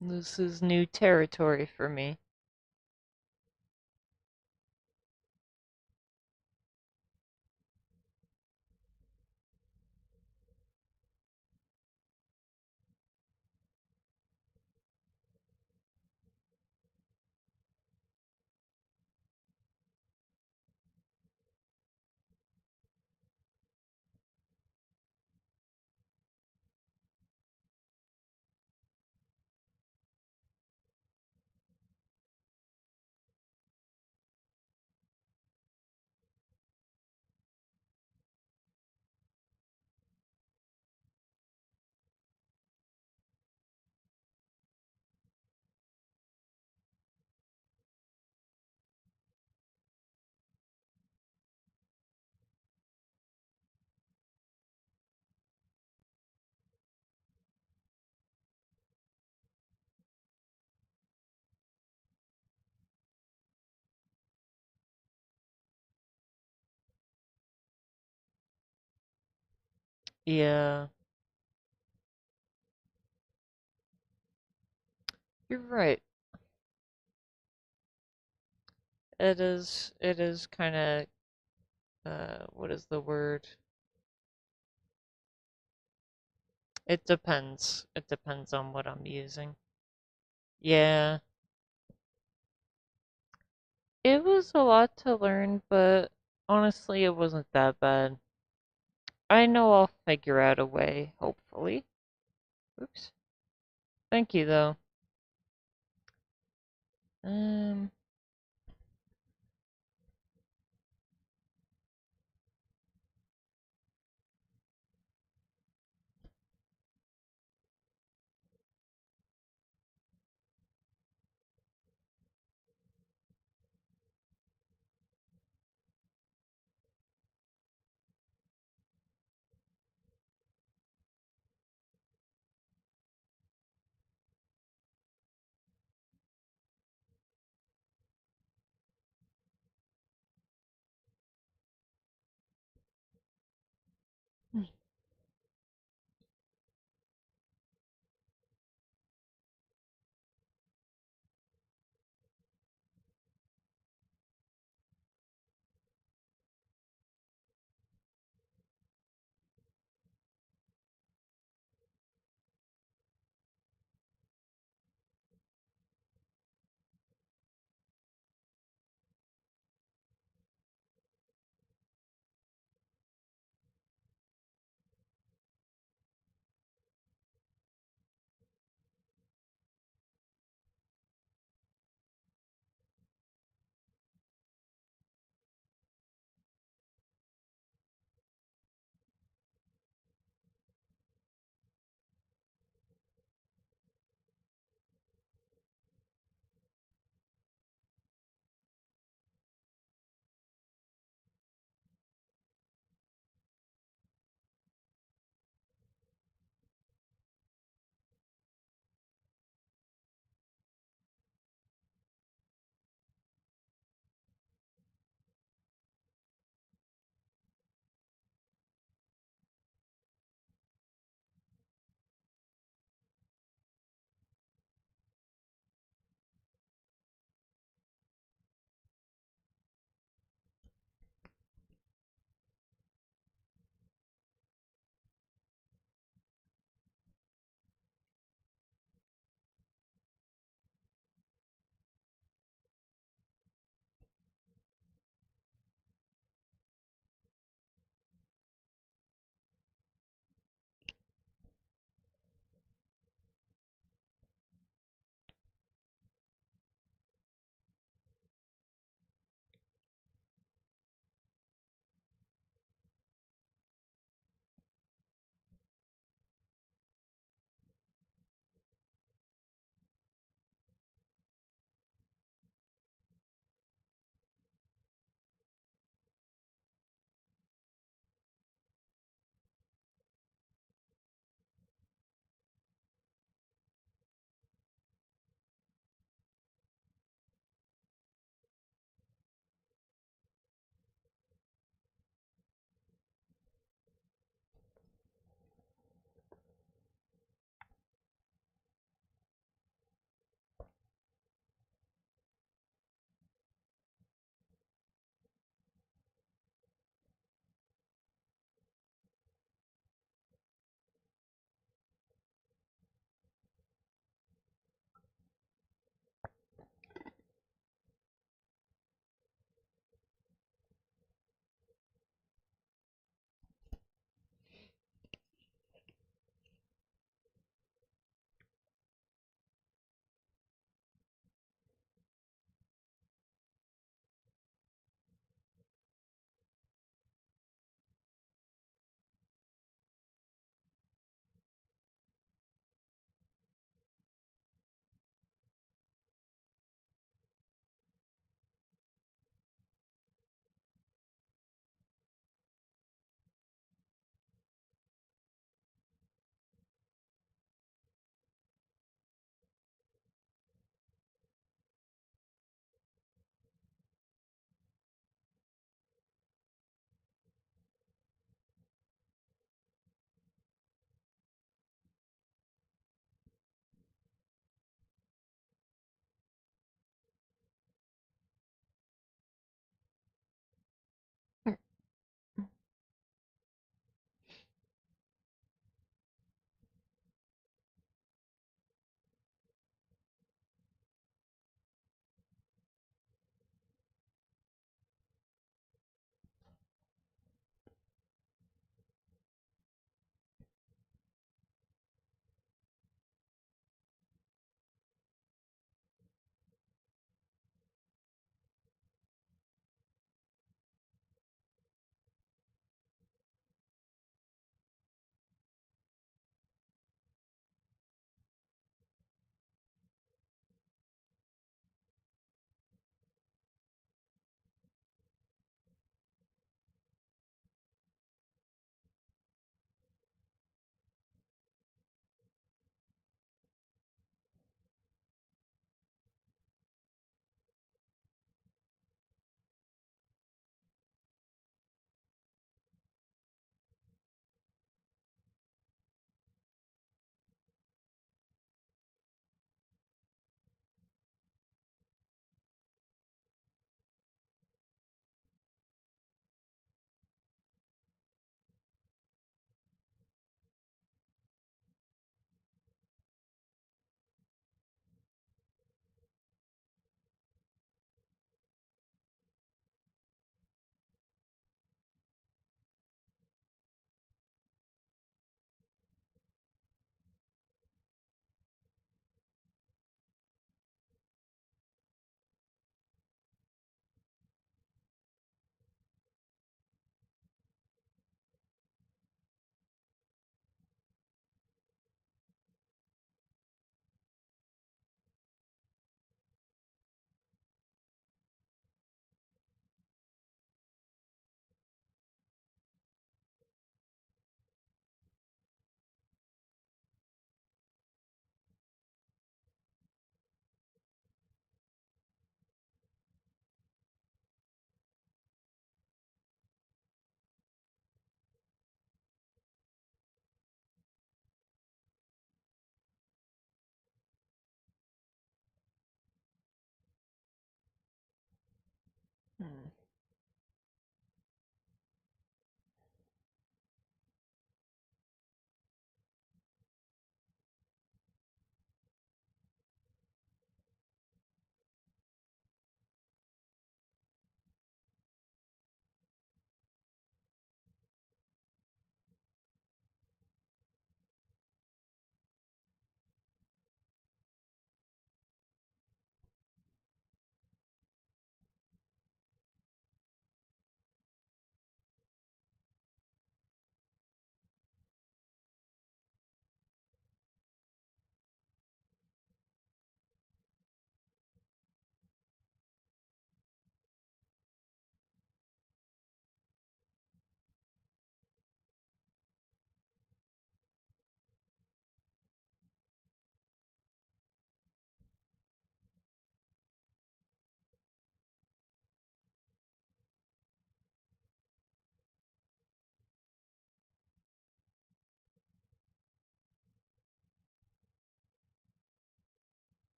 This is new territory for me. Yeah, you're right. It is kind of, what is the word? It depends. It depends on what I'm using. Yeah, it was a lot to learn, but honestly, it wasn't that bad. I know I'll figure out a way, hopefully. Oops. Thank you, though. Um,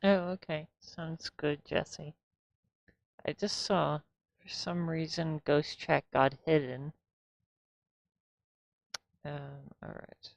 Oh, okay. Sounds good, Jesse. I just saw, for some reason, Ghost Chat got hidden. Alright.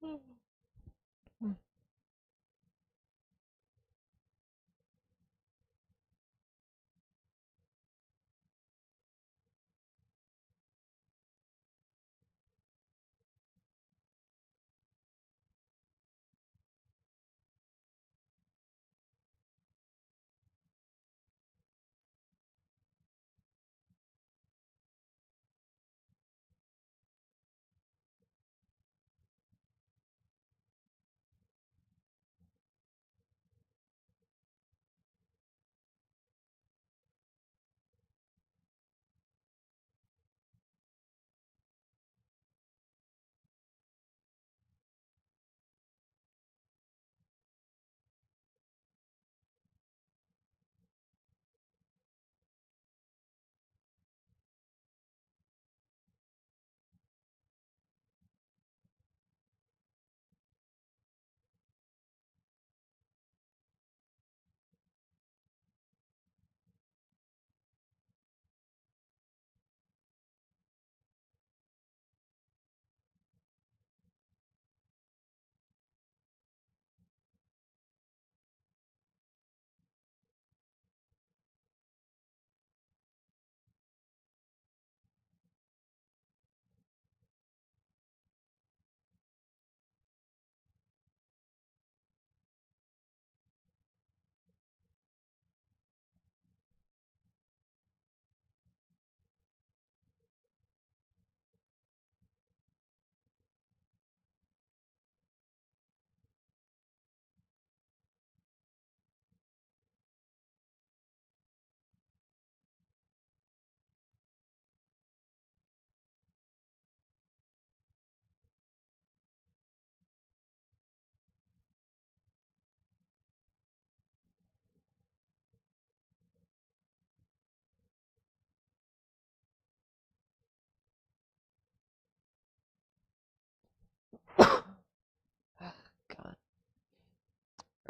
God.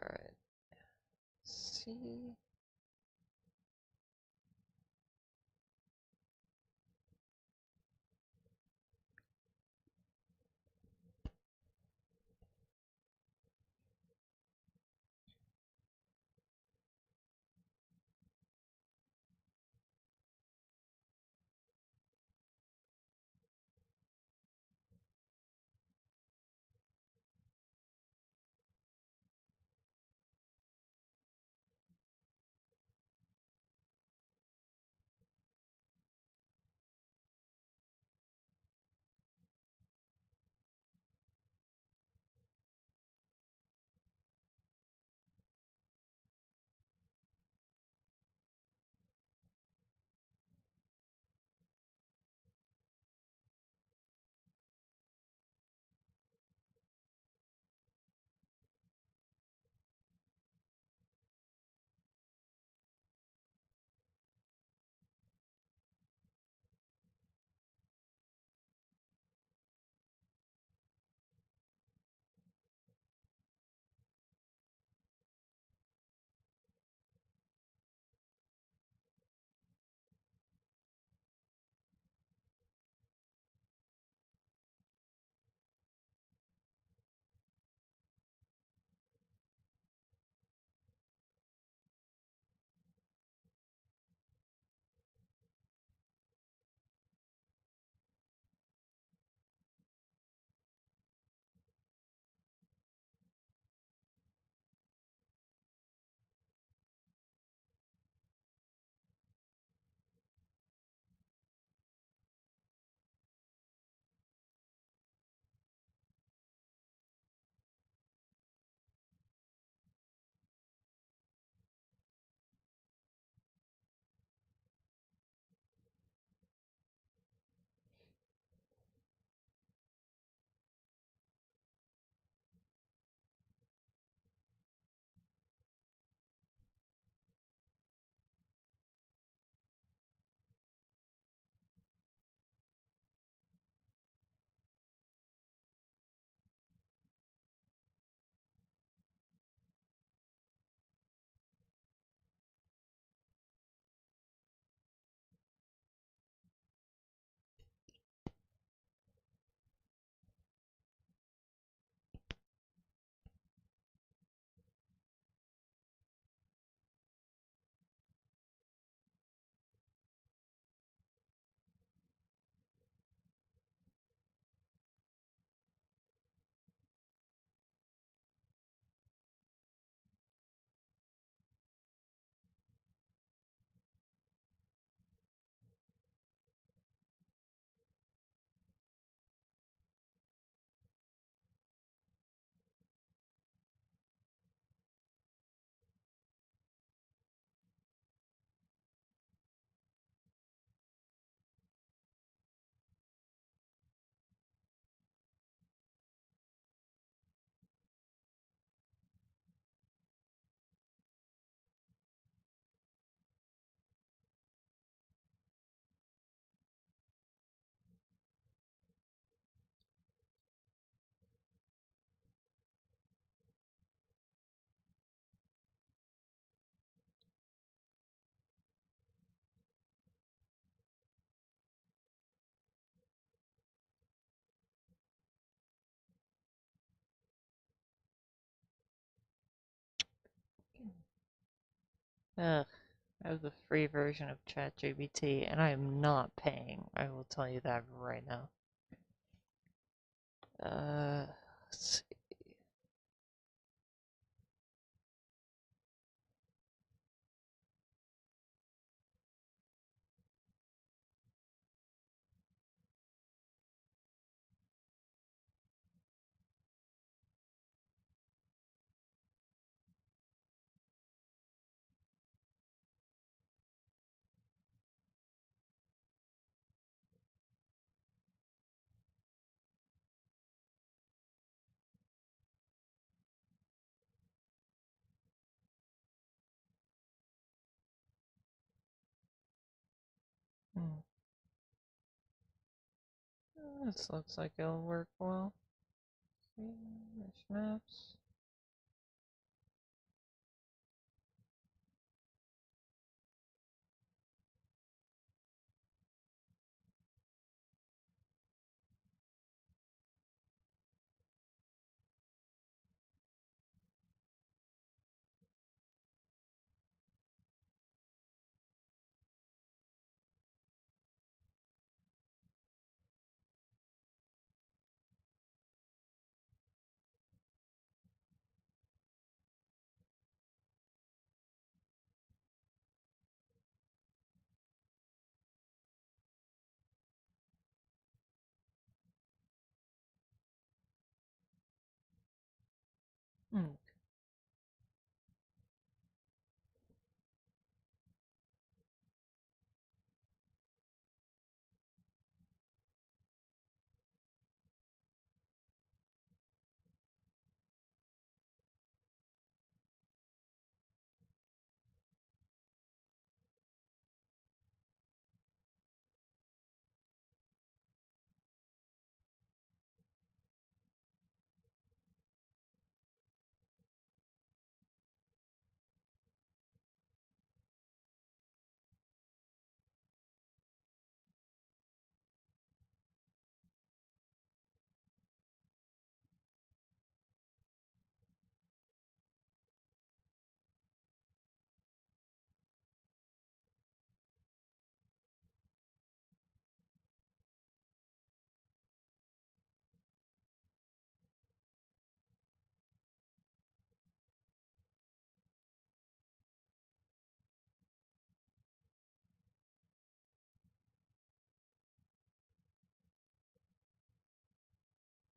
Alright. See. Ugh, I have the free version of ChatGPT, and I am not paying. I will tell you that right now. Let's see. Hmm. This looks like it'll work well. See, there's maps. Hmm.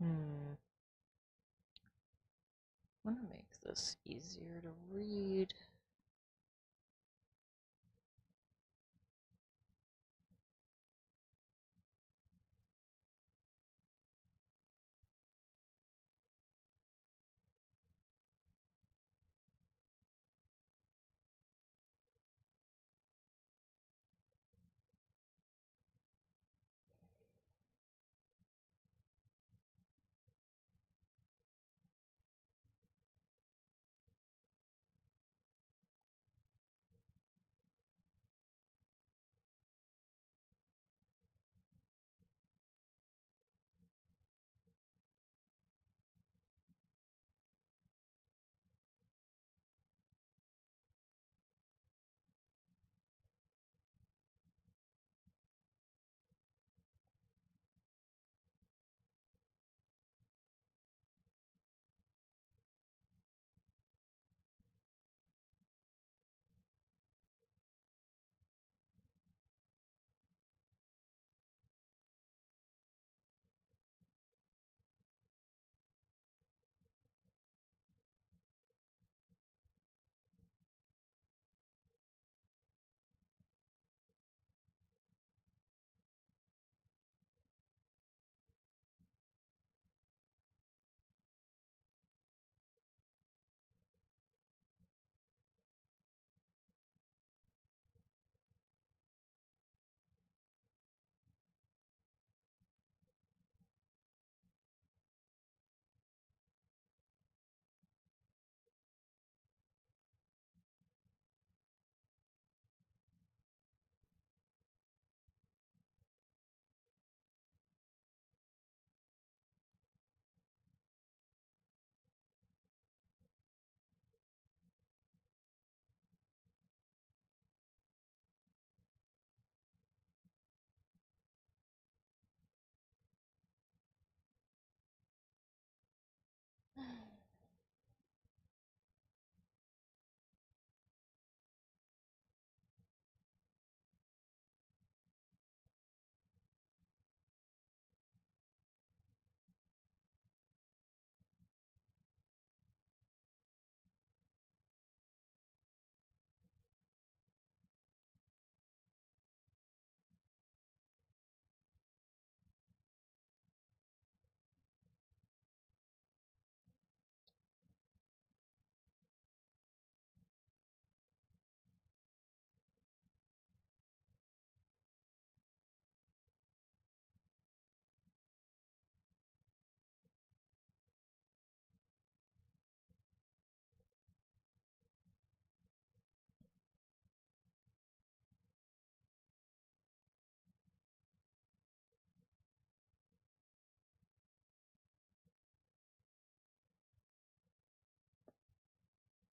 Hmm. I want to make this easier to read.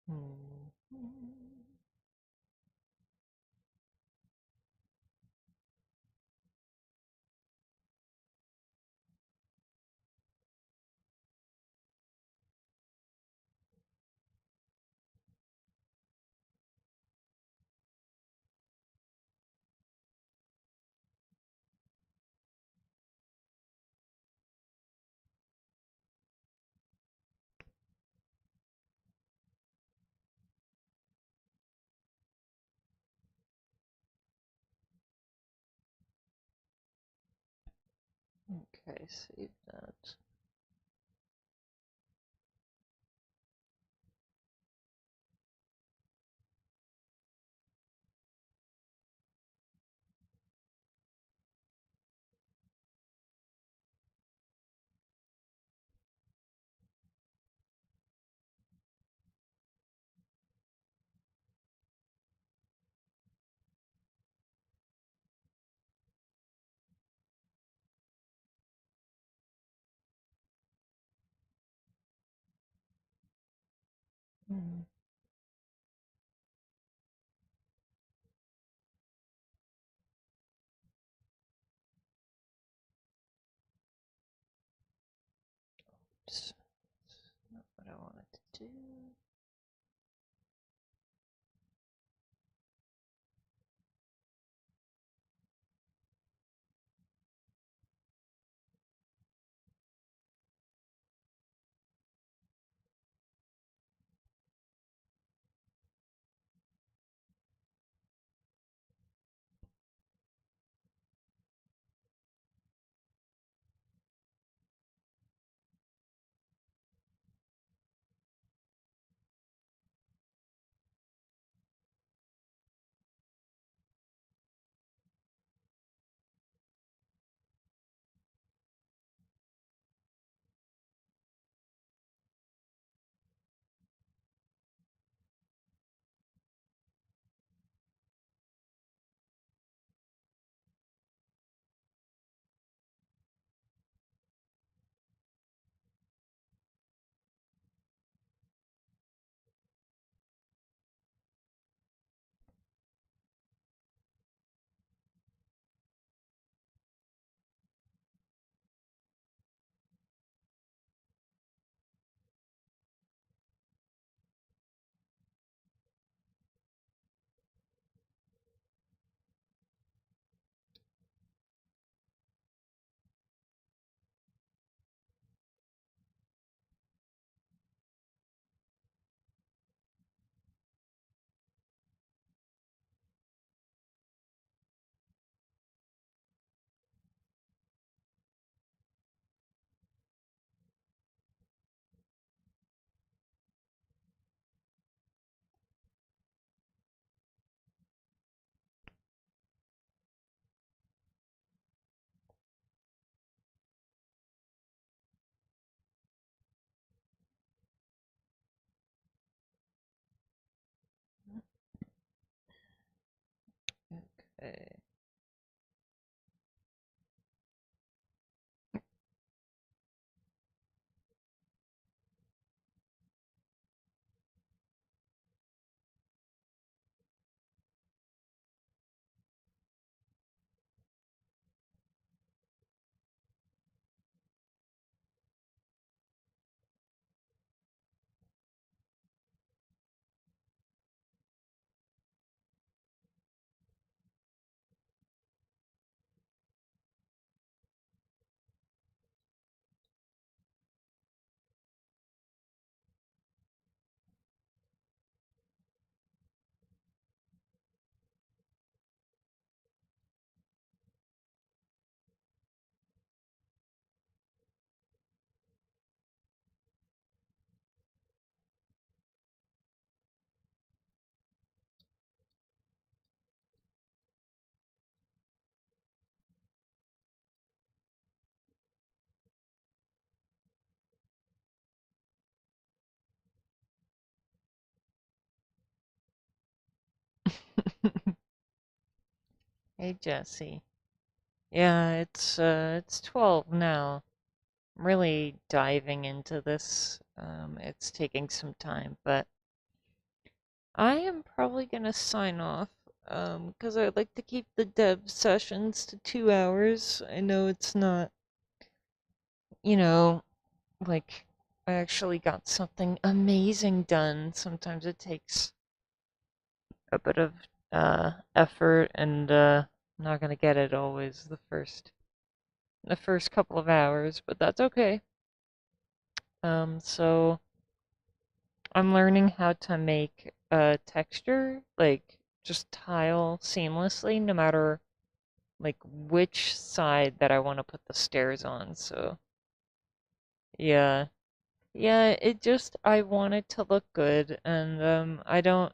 Hmm. Okay, save that. Hmm. Oops. Not what I wanted to do. Okay. Hey, Jesse. Yeah, it's 12 now. I'm really diving into this. It's taking some time, but I am probably gonna sign off, 'cause I'd like to keep the dev sessions to 2 hours. I know it's not, you know, like I actually got something amazing done. Sometimes it takes a bit of effort, and I'm not gonna get it always the first couple of hours, but that's okay. So I'm learning how to make a texture, like just tile seamlessly, no matter like which side that I want to put the stairs on. So yeah, yeah, I want it to look good, and I don't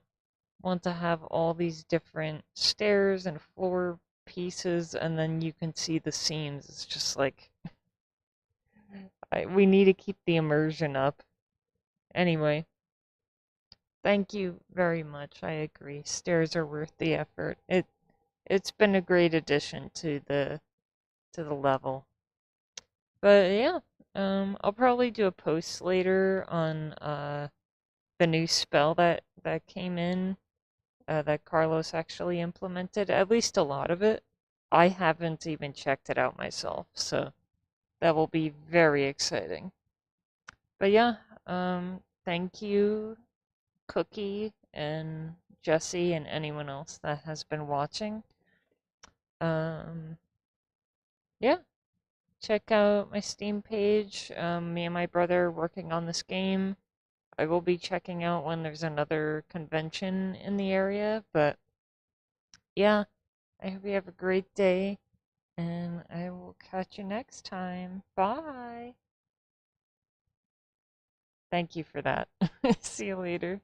want to have all these different stairs and floor pieces, and then you can see the seams. It's just like we need to keep the immersion up. Anyway, thank you very much. I agree. Stairs are worth the effort. It's been a great addition to the level. But yeah, I'll probably do a post later on the new spell that came in, that Carlos actually implemented, at least a lot of it. I haven't even checked it out myself, so that will be very exciting. But yeah, thank you, Cookie and Jesse and anyone else that has been watching. Um, yeah, check out my Steam page. Me and my brother are working on this game. I will be checking out when there's another convention in the area, but yeah, I hope you have a great day, and I will catch you next time. Bye. Thank you for that. See you later.